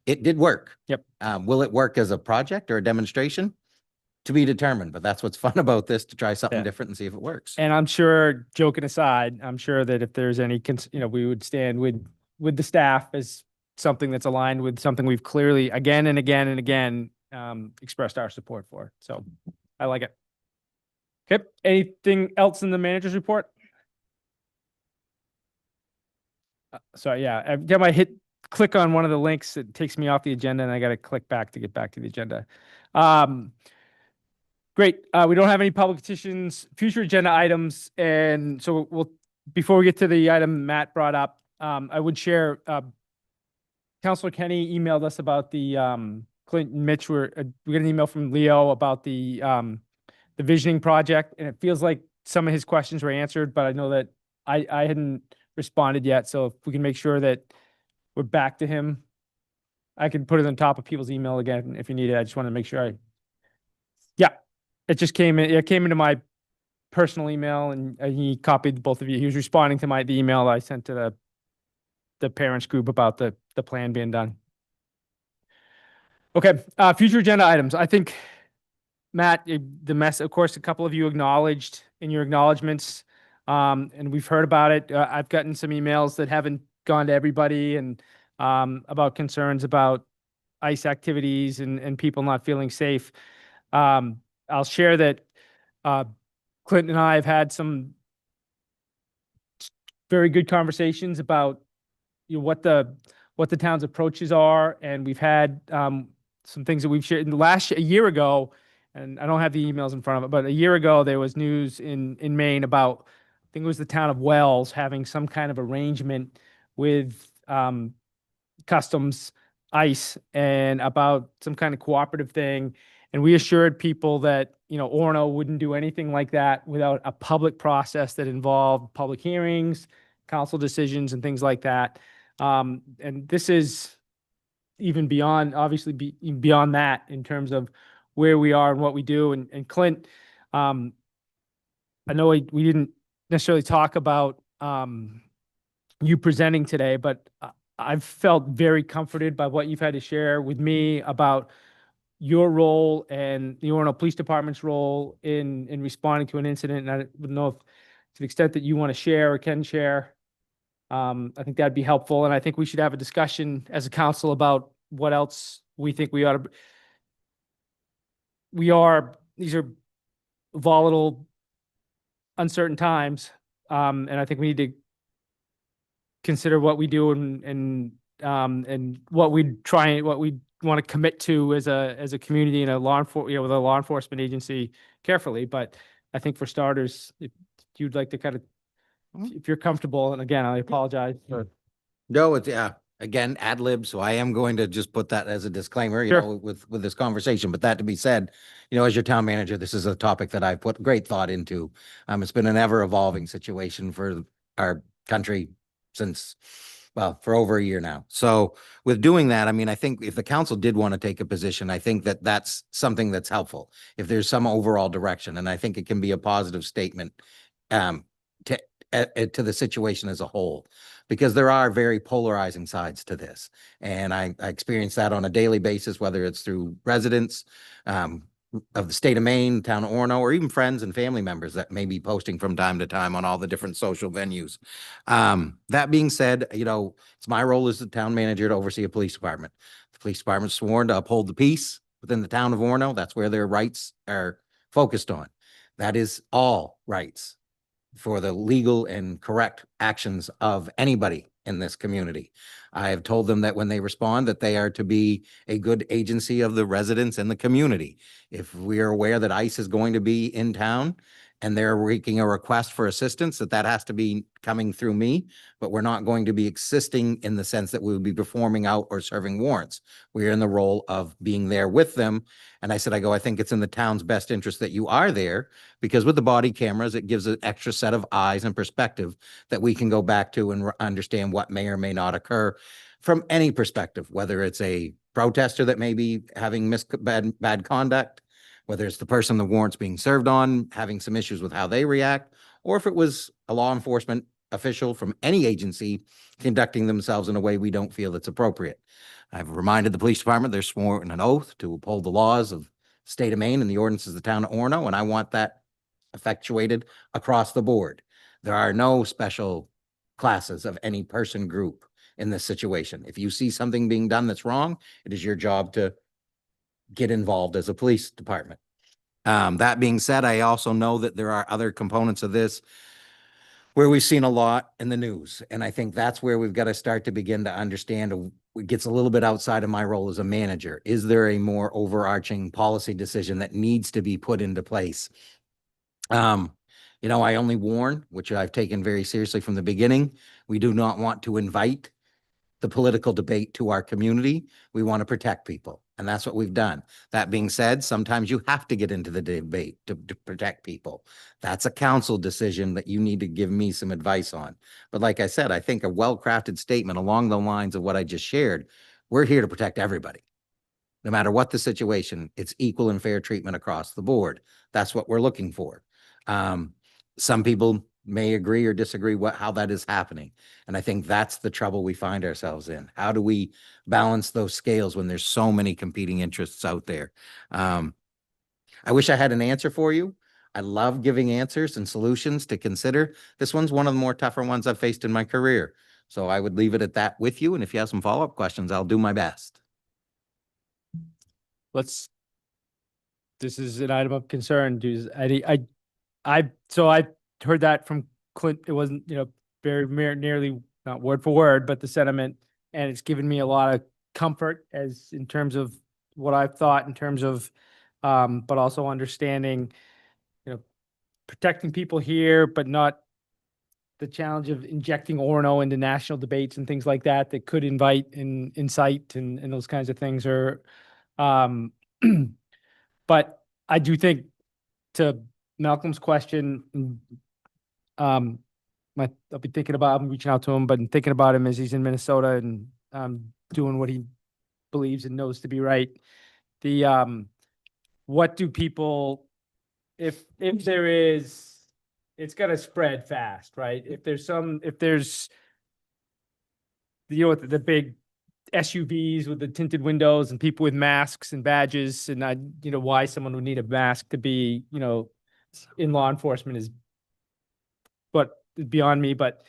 F: it did work.
A: Yep.
F: Will it work as a project or a demonstration? To be determined, but that's what's fun about this, to try something
A: Yeah.
F: different and see if it works.
A: And I'm sure, joking aside, I'm sure that if there's any, we would stand with the staff as something that's aligned with something we've clearly again and again and again expressed our support for. So I like it. Okay. Anything else in the manager's report? Sorry, yeah. Every time I click on one of the links, it takes me off the agenda, and I got to click back to get back to the agenda. Great. We don't have any public petitions, future agenda items. And so before we get to the item Matt brought up, I would share, Councilor Kenny emailed us about the, Clint and Mitch we got an email from Leo about the visioning project. And it feels like some of his questions were answered, but I know that I hadn't responded yet. So if we can make sure that we're back to him, I can put it on top of people's email again if you need it. I just want to make sure it just came in. It came into my personal email, and he copied both of you. He was responding to the email I sent to the parents group about the plan being done. Okay, future agenda items. I think, Matt, of course, a couple of you acknowledged in your acknowledgements, and we've heard about it. I've gotten some emails that haven't gone to everybody, and about concerns about ICE activities and people not feeling safe. I'll share that Clinton and I have had some very good conversations about what the town's approaches are, and we've had some things that we've shared. A year ago, and I don't have the emails in front of it, but a year ago there was news in Maine about, I think it was the town of Wells having some kind of arrangement with Customs, ICE, and about some kind of cooperative thing. And we assured people that, Orono wouldn't do anything like that without a public process that involved public hearings, council decisions, and things like that. And this is even beyond, obviously, beyond that in terms of where we are and what we do. And Clint, I know we didn't necessarily talk about you presenting today, but I've felt very comforted by what you've had to share with me about your role and the Orono Police Department's role in responding to an incident. And I would know if, to the extent that you want to share or can share, I think that'd be helpful. And I think we should have a discussion as a council about what else we think we ought to. These are volatile, uncertain times. And I think we need to consider what we do and what we want to commit to as a community and with a law enforcement agency carefully. But I think for starters, if you'd like to kind of, if you're comfortable, and again, I apologize for.
F: No, it's, again, ad lib, so I am going to just put that as a disclaimer, you
A: Sure.
F: know, with this conversation. But that to be said, you know, as your town manager, this is a topic that I've put great thought into. It's been an ever evolving situation for our country since, well, for over a year now. So with doing that, I mean, I think if the council did want to take a position, I think that that's something that's helpful. If there's some overall direction, and I think it can be a positive statement to the situation as a whole, because there are very polarizing sides to this. And I experience that on a daily basis, whether it's through residents of the state of Maine, town of Orono, or even friends and family members that may be posting from time to time on all the different social venues. That being said, you know, it's my role as the town manager to oversee a police department. The police department's sworn to uphold the peace within the town of Orono. That's where their rights are focused on. That is all rights for the legal and correct actions of anybody in this community. I have told them that when they respond, that they are to be a good agency of the residents and the community. If we are aware that ICE is going to be in town and they're making a request for assistance, that has to be coming through me, but we're not going to be assisting in the sense that we would be performing out or serving warrants. We're in the role of being there with them. And I said, I think it's in the town's best interest that you are there, because with the body cameras, it gives an extra set of eyes and perspective that we can go back to and understand what may or may not occur from any perspective, whether it's a protester that may be having bad conduct, whether it's the person the warrant's being served on, having some issues with how they react, or if it was a law enforcement official from any agency conducting themselves in a way we don't feel that's appropriate. I've reminded the police department they're sworn an oath to uphold the laws of the state of Maine and the ordinances of the town of Orono, and I want that effectuated across the board. There are no special classes of any person group in this situation. If you see something being done that's wrong, it is your job to get involved as a police department. That being said, I also know that there are other components of this where we've seen a lot in the news. And I think that's where we've got to start to begin to understand. It gets a little bit outside of my role as a manager. Is there a more overarching policy decision that needs to be put into place? You know, I only warn, which I've taken very seriously from the beginning. We do not want to invite the political debate to our community. We want to protect people, and that's what we've done. That being said, sometimes you have to get into the debate to protect people. That's a council decision that you need to give me some advice on. But like I said, I think a well-crafted statement along the lines of what I just shared, we're here to protect everybody. No matter what the situation, it's equal and fair treatment across the board. That's what we're looking for. Some people may agree or disagree how that is happening. And I think that's the trouble we find ourselves in. How do we balance those scales when there's so many competing interests out there? I wish I had an answer for you. I love giving answers and solutions to consider. This one's one of the more tougher ones I've faced in my career. So I would leave it at that with you. And if you have some follow-up questions, I'll do my best.
A: This is an item of concern. So I heard that from Clint. It wasn't, very nearly not word for word, but the sentiment, and it's given me a lot of comfort as in terms of what I've thought in terms of, but also understanding, protecting people here, but not the challenge of injecting Orono into national debates and things like that could invite and incite and those kinds of things are, but I do think, to Malcolm's question, I'll be thinking about him, reaching out to him, but thinking about him as he's in Minnesota and doing what he believes and knows to be right. What do people, if there is, it's gonna spread fast, right? If there's with the big SUVs with the tinted windows and people with masks and badges, and why someone would need a mask to be, in law enforcement is, but beyond me. But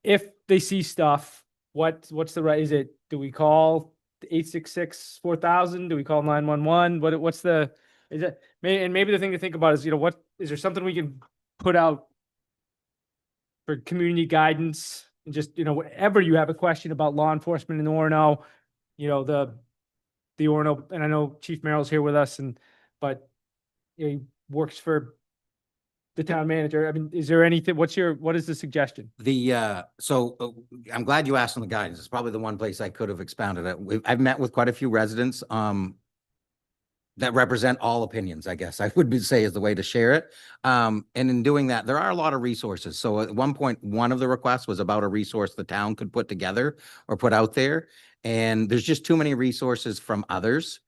A: if they see stuff, what's the right? Do we call 866-4000? Do we call 911? What's the, is it, and maybe the thing to think about is, what, is there something we can put out for community guidance? And just, whenever you have a question about law enforcement in Orono, the Orono, and I know Chief Merrill's here with us, but he works for the town manager. I mean, is there anything, what is the suggestion?
F: I'm glad you asked on the guidance. It's probably the one place I could have expounded it. I've met with quite a few residents, that represent all opinions, I guess I would say is the way to share it. And in doing that, there are a lot of resources. So at one point, one of the requests was about a resource the town could put together or put out there. And there's just too many resources from others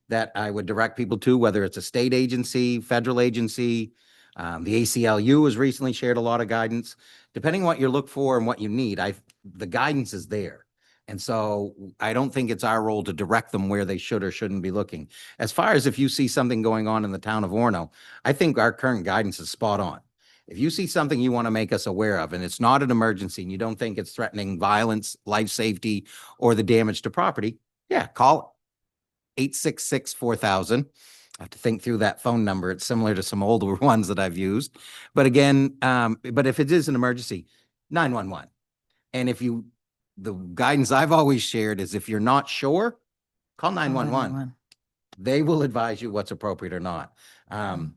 F: that I would direct people to, whether it's a state agency, federal agency. The ACLU has recently shared a lot of guidance. Depending on what you look for and what you need, the guidance is there. And so I don't think it's our role to direct them where they should or shouldn't be looking. As far as if you see something going on in the town of Orono, I think our current guidance is spot on. If you see something you want to make us aware of, and it's not an emergency, and you don't think it's threatening violence, life safety, or the damage to property, yeah, call 866-4000. I have to think through that phone number. It's similar to some older ones that I've used. But again, but if it is an emergency, 911. And the guidance I've always shared is if you're not sure, call 911. They will advise you what's appropriate or not. And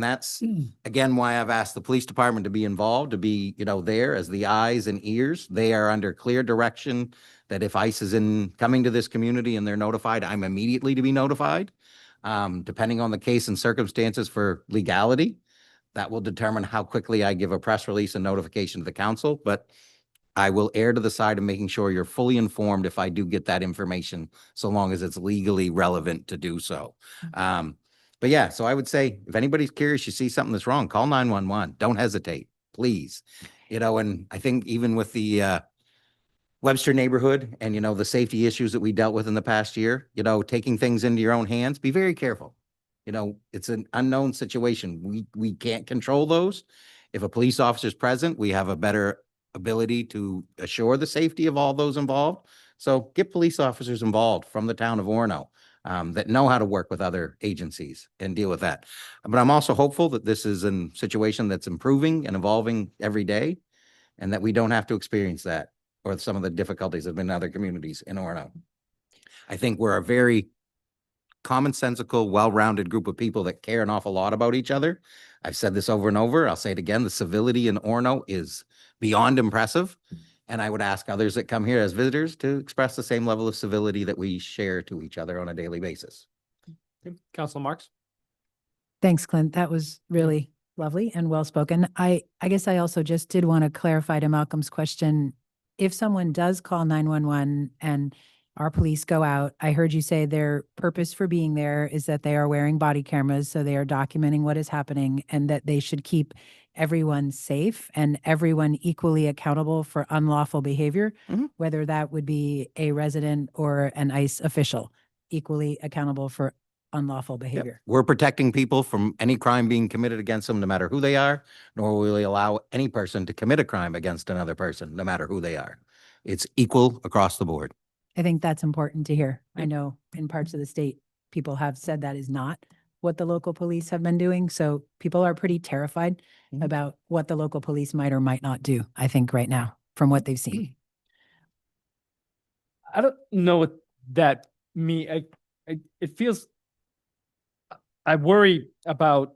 F: that's again why I've asked the police department to be involved, to be, there as the eyes and ears. They are under clear direction that if ICE is coming to this community and they're notified, I'm immediately to be notified. Depending on the case and circumstances for legality, that will determine how quickly I give a press release and notification to the council. But I will err to the side of making sure you're fully informed if I do get that information, so long as it's legally relevant to do so. But yeah, so I would say if anybody's curious, you see something that's wrong, call 911. Don't hesitate, please. And I think even with the Webster neighborhood and, the safety issues that we dealt with in the past year, taking things into your own hands, be very careful. It's an unknown situation. We can't control those. If a police officer is present, we have a better ability to assure the safety of all those involved. So get police officers involved from the town of Orono that know how to work with other agencies and deal with that. But I'm also hopeful that this is a situation that's improving and evolving every day, and that we don't have to experience that or some of the difficulties that have been in other communities in Orono. I think we're a very commonsensical, well-rounded group of people that care an awful lot about each other. I've said this over and over. I'll say it again. The civility in Orono is beyond impressive. And I would ask others that come here as visitors to express the same level of civility that we share to each other on a daily basis.
A: Councilor Marks?
H: Thanks, Clint. That was really lovely and well spoken. I guess I also just did want to clarify to Malcolm's question. If someone does call 911 and our police go out, I heard you say their purpose for being there is that they are wearing body cameras, so they are documenting what is happening, and that they should keep everyone safe and everyone equally accountable for unlawful behavior, whether that would be a resident or an ICE official, equally accountable for unlawful behavior.
F: We're protecting people from any crime being committed against them, no matter who they are, nor will we allow any person to commit a crime against another person, no matter who they are. It's equal across the board.
H: I think that's important to hear. I know in parts of the state, people have said that is not what the local police have been doing. So people are pretty terrified about what the local police might or might not do, I think, right now, from what they've seen.
A: I don't know what that means. It feels, I worry about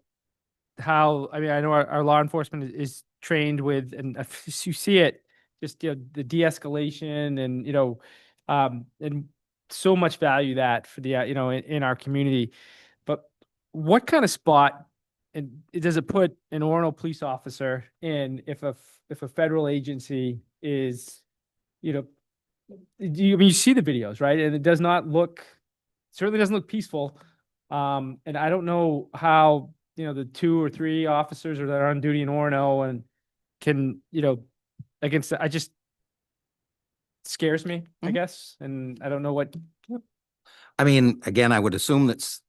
A: how, I know our law enforcement is trained with, and you see it, just, the de-escalation and, and so much value that for the, in our community. But what kind of spot does it put an Orono police officer in if a federal agency is, you see the videos, right? And it does not look, certainly doesn't look peaceful. And I don't know how, the 2 or 3 officers that are on duty in Orono and can, against, scares me, I
F: Mhm.
A: guess, and I don't know what.
F: I mean, again, I would assume this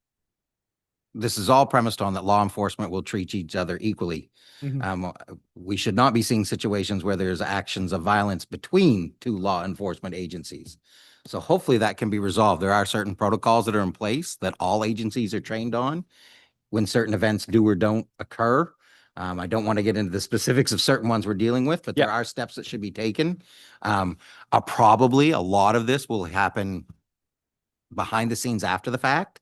F: is all premised on that law enforcement will treat each other equally.
A: Mhm.
F: We should not be seeing situations where there's actions of violence between two law enforcement agencies. So hopefully that can be resolved. There are certain protocols that are in place that all agencies are trained on when certain events do or don't occur. I don't want to get into the specifics of certain ones we're dealing with, but there
A: Yeah.
F: are steps that should be taken. Probably a lot of this will happen behind the scenes after the fact,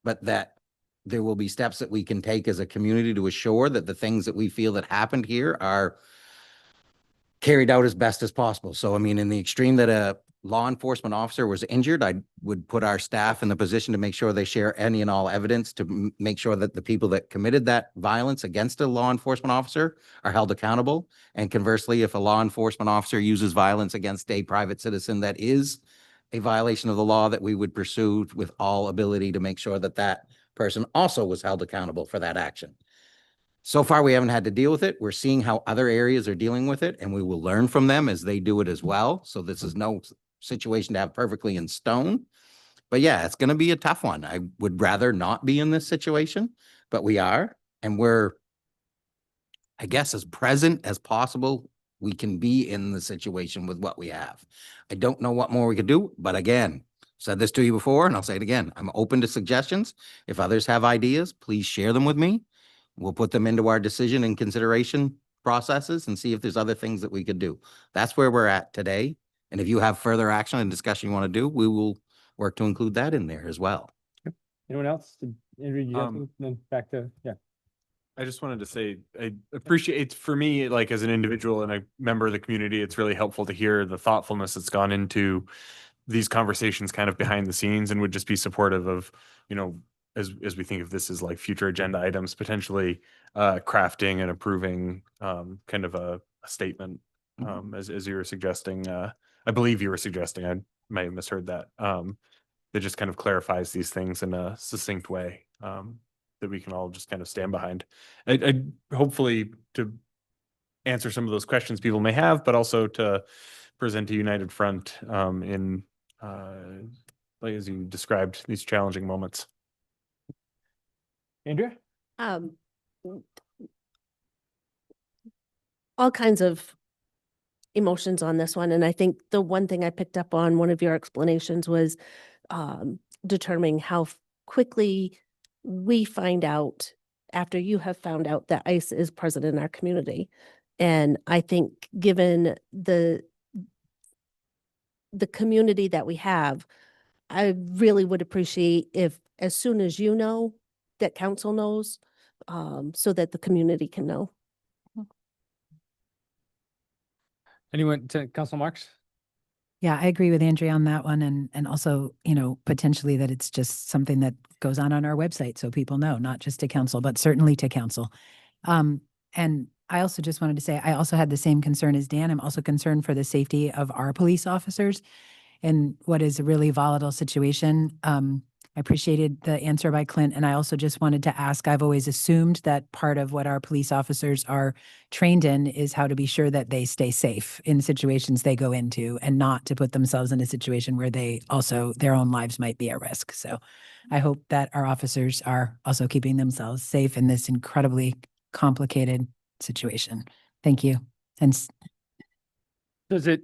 F: but that there will be steps that we can take as a community to assure that the things that we feel that happened here are carried out as best as possible. So, I mean, in the extreme that a law enforcement officer was injured, I would put our staff in the position to make sure they share any and all evidence to make sure that the people that committed that violence against a law enforcement officer are held accountable. And conversely, if a law enforcement officer uses violence against a private citizen that is a violation of the law, that we would pursue with all ability to make sure that that person also was held accountable for that action. So far, we haven't had to deal with it. We're seeing how other areas are dealing with it, and we will learn from them as they do it as well. So this is no situation to have perfectly in stone. But yeah, it's going to be a tough one. I would rather not be in this situation, but we are, and we're, I guess, as present as possible we can be in the situation with what we have. I don't know what more we could do, but again, said this to you before, and I'll say it again. I'm open to suggestions. If others have ideas, please share them with me. We'll put them into our decision and consideration processes and see if there's other things that we could do. That's where we're at today. And if you have further action and discussion you want to do, we will work to include that in there as well.
A: Anyone else? Andrew, you got
I: Um,
A: something? Then back to, yeah.
I: I just wanted to say, I appreciate it's for me, like as an individual and a member of the community, it's really helpful to hear the thoughtfulness that's gone into these conversations kind of behind the scenes, and would just be supportive of, as we think of this as like future agenda items, potentially crafting and approving kind of a statement as you were suggesting. I believe you were suggesting, I may have misheard that, that just kind of clarifies these things in a succinct way. That we can all just kind of stand behind. I hopefully to answer some of those questions people may have, but also to present a united front in like as you described these challenging moments.
A: Andrea?
E: Um, all kinds of emotions on this one. And I think the one thing I picked up on one of your explanations was determining how quickly we find out after you have found out that ICE is present in our community. And I think given the community that we have, I really would appreciate if as soon as you know, that council knows, so that the community can know.
A: Anyone to Council Marks?
H: Yeah, I agree with Andrea on that one. And also, potentially that it's just something that goes on our website so people know, not just to council, but certainly to council. And I also just wanted to say, I also had the same concern as Dan. I'm also concerned for the safety of our police officers in what is a really volatile situation. I appreciated the answer by Clint. And I also just wanted to ask, I've always assumed that part of what our police officers are trained in is how to be sure that they stay safe in situations they go into and not to put themselves in a situation where they also, their own lives might be at risk. So I hope that our officers are also keeping themselves safe in this incredibly complicated situation. Thank you. And
A: Does it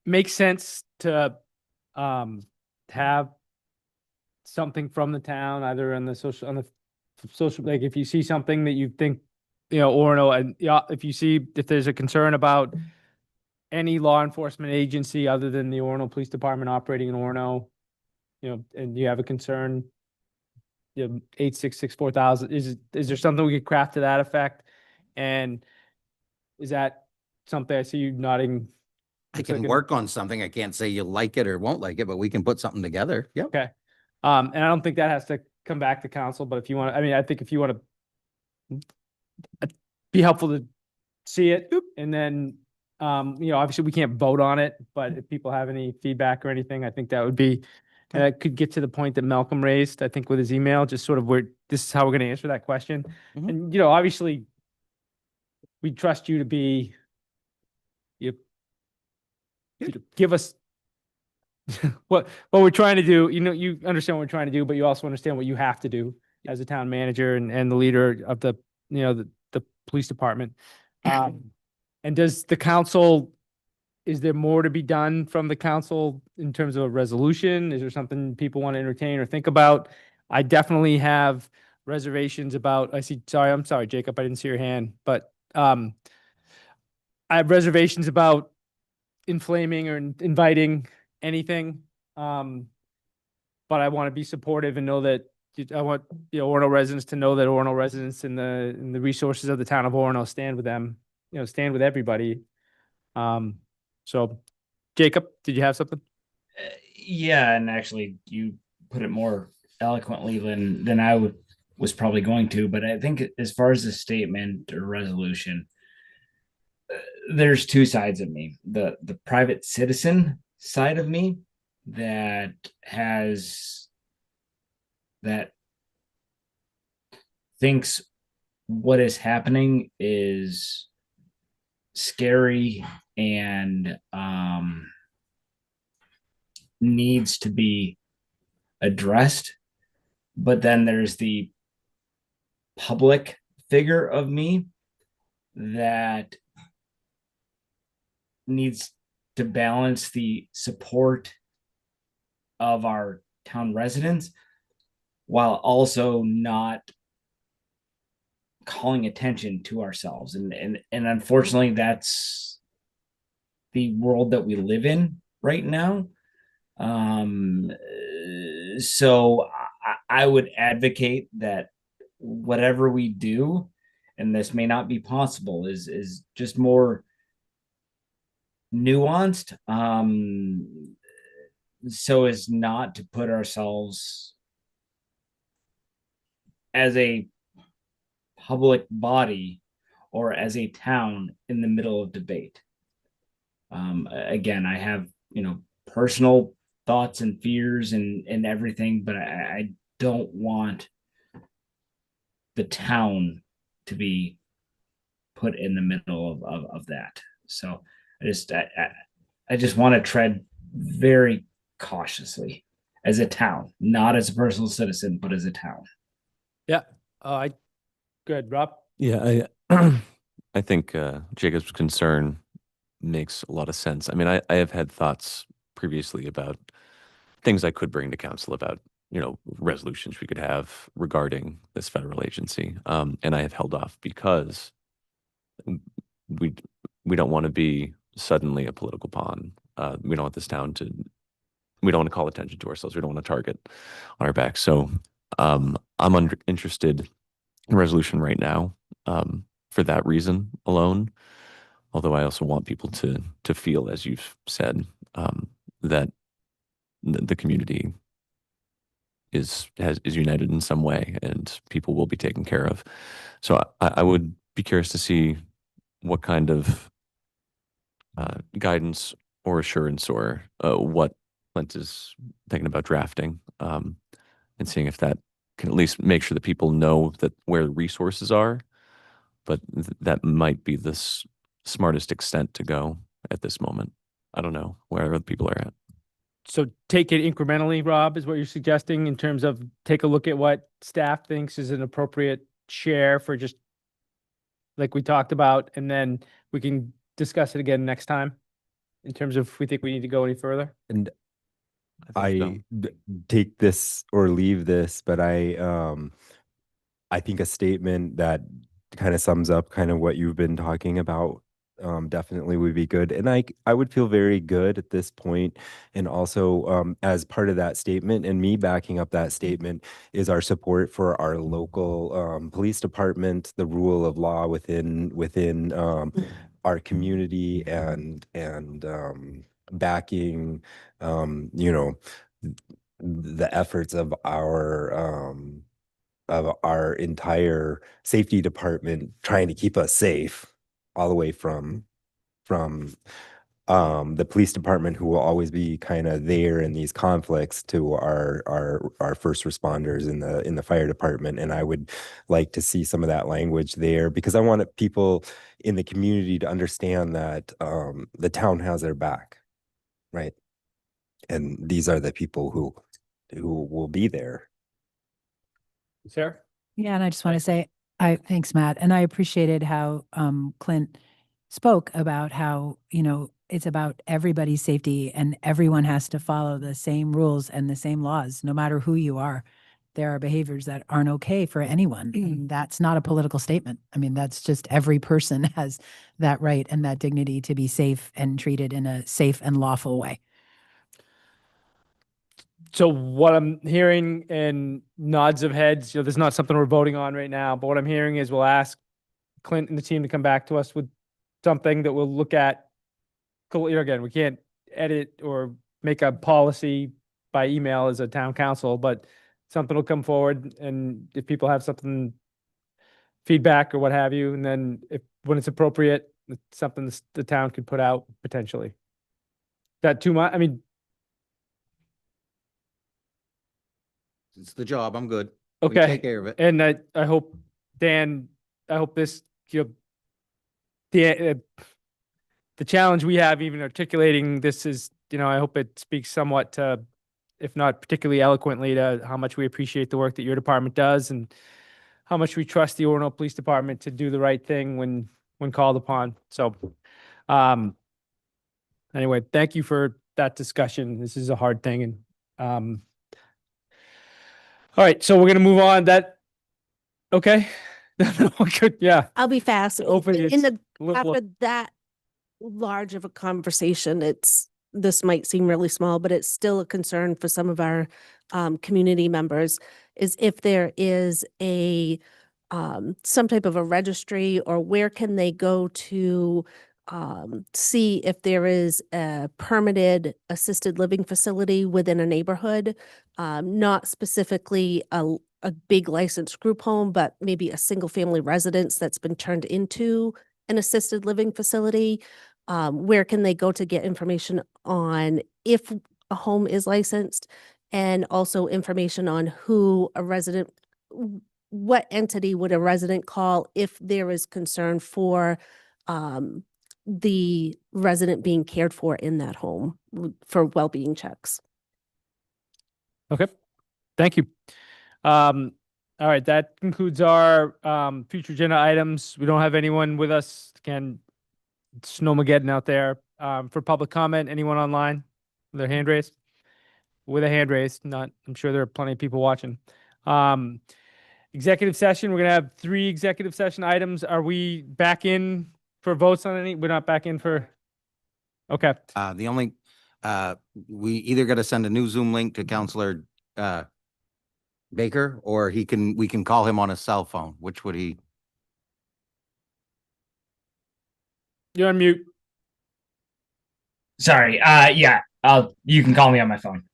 A: make sense to have something from the town, either on the social, like if you see something that you think, Orono, and yeah, if there's a concern about any law enforcement agency other than the Orono Police Department operating in Orono, and you have a concern, 866-4000, is there something we could craft to that effect? And is that something, I see you nodding?
F: I
A: Looks
F: can
A: like an-
F: work on something. I can't say you'll like it or won't like it, but we can put something together. Yep.
A: Okay. And I don't think that has to come back to council, but if you want, I think if you want to be helpful to see it, and then, obviously we can't vote on it, but if people have any feedback or anything, I think that would be, and that could get to the point that Malcolm raised, I think with his email, just sort of this is how we're going to answer that question.
F: Mhm.
A: And, obviously we trust you to be, give us what we're trying to do. You know, you understand what we're trying to do, but you also understand what you have to do as a town manager and the leader of the, you know, the police department. And does the council, is there more to be done from the council in terms of a resolution? Is there something people want to entertain or think about? I definitely have reservations about, I'm sorry, Jacob, I didn't see your hand, but I have reservations about inflaming or inviting anything. But I want to be supportive and know that I want, you know, Orono residents to know that Orono residents and the resources of the town of Orono stand with them, you know, stand with everybody. So Jacob, did you have something?
D: Yeah, and actually, you put it more eloquently than I was probably going to. But I think as far as the statement or resolution, there's two sides of me: the private citizen side of me that thinks what is happening is scary and needs to be addressed. But then there's the public figure of me that needs to balance the support of our town residents while also not calling attention to ourselves. And unfortunately, that's the world that we live in right now. So I would advocate that whatever we do, and this may not be possible, is just more nuanced, so as not to put ourselves as a public body or as a town in the middle of debate. Again, I have, you know, personal thoughts and fears and everything, but I don't want the town to be put in the middle of that. So I just want to tread very cautiously as a town, not as a personal citizen, but as a town.
A: Yeah. Good, Rob.
J: Yeah, I think Jacob's concern makes a lot of sense. I mean, I have had thoughts previously about things I could bring to council about, you know, resolutions we could have regarding this federal agency. And I have held off because we don't want to be suddenly a political pawn. We don't want this town to, we don't want to call attention to ourselves. We don't want to target on our back. So I'm interested in resolution right now for that reason alone. Although I also want people to feel, as you've said, that the community is united in some way, and people will be taken care of. So I would be curious to see what kind of guidance or assurance or what Lent is thinking about drafting, and seeing if that can at least make sure that people know that where the resources are, but that might be the smartest extent to go at this moment. I don't know where other people are at.
A: So take it incrementally, Rob, is what you're suggesting in terms of take a look at what staff thinks is an appropriate share for just like we talked about, and then we can discuss it again next time in terms of if we think we need to go any further.
L: And
J: think so.
L: take this or leave this, but I think a statement that kind of sums up kind of what you've been talking about definitely would be good. And I would feel very good at this point. And also as part of that statement and me backing up that statement is our support for our local police department, the rule of law within our community, and backing you know, the efforts of our entire safety department trying to keep us safe, all the way from the police department, who will always be kind of there in these conflicts, to our first responders in the fire department. And I would like to see some of that language there, because I want people in the community to understand that the town has their back. right? And these are the people who will be there.
A: Sarah?
H: Yeah, and I just want to say, thanks, Matt. And I appreciated how Clint spoke about how, it's about everybody's safety and everyone has to follow the same rules and the same laws, no matter who you are. There are behaviors that aren't okay for anyone. And that's not a political statement. I mean, that's just every person has that right and that dignity to be safe and treated in a safe and lawful way.
A: So what I'm hearing and nods of heads, there's not something we're voting on right now, but what I'm hearing is we'll ask Clint and the team to come back to us with something that we'll look at. Again, we can't edit or make a policy by email as a town council, but something will come forward, and if people have something, feedback or what have you, and then when it's appropriate, it's something the town could put out potentially. That too much? I mean,
F: It's the job. I'm good. We
A: okay.
F: take care of it.
A: And I hope, Dan, I hope this, the challenge we have even articulating this is, I hope it speaks somewhat to, if not particularly eloquently, to how much we appreciate the work that your department does and how much we trust the Orono Police Department to do the right thing when called upon. So, anyway, thank you for that discussion. This is a hard thing. And, all right, so we're going to move on. Okay. Good. Yeah.
E: I'll be fast.
A: Hopefully
E: In the,
A: little-
E: after that large of a conversation, this might seem really small, but it's still a concern for some of our community members, is if there is some type of a registry, or where can they go to see if there is a permitted assisted living facility within a neighborhood, not specifically a big licensed group home, but maybe a single family residence that's been turned into an assisted living facility. Where can they go to get information on if a home is licensed, and also information on who a resident, what entity would a resident call if there is concern for the resident being cared for in that home for well-being checks.
A: Okay, thank you. All right, that concludes our future agenda items. We don't have anyone with us. Again, it's Snowmageddon out there. For public comment, anyone online with their hand raised? With a hand raised, not, I'm sure there are plenty of people watching. Executive session, we're gonna have 3 executive session items. Are we back in for votes on any? We're not back in for, okay.
F: The only, we either got to send a new Zoom link to Counselor Baker, or we can call him on his cell phone. Which would he?
A: You're on mute.
D: Sorry. Yeah. You can call me on my phone.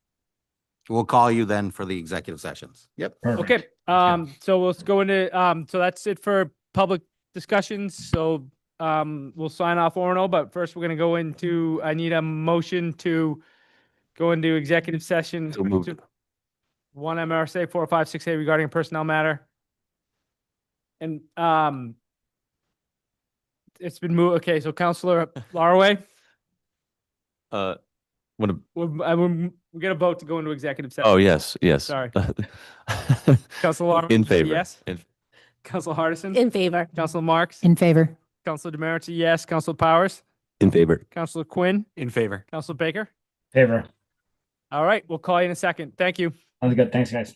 F: We'll call you then for the executive sessions. Yep.
D: Perfect.
A: Okay, so we'll go into, so that's it for public discussions. So, we'll sign off Orono, but first we're gonna go into, I need a motion to go into executive session.
J: So moved.
A: 1 MRSA 456A regarding a personnel matter. And, it's been moved. Okay, so Counselor Laraway,
J: What a,
A: we got a vote to go into executive session.
J: oh, yes, yes.
A: Sorry. Counselor Laraway.
J: In favor.
A: Yes.
J: In-
A: Counselor Hardison.
E: In favor.
A: Counselor Marks.
H: In favor.
A: Counselor Demerits, yes. Counselor Powers.
J: In favor.
A: Counselor Quinn.
I: In favor.
A: Counselor Baker.
D: Favor.
A: All right, we'll call you in a second. Thank you.
D: Sounds good. Thanks, guys.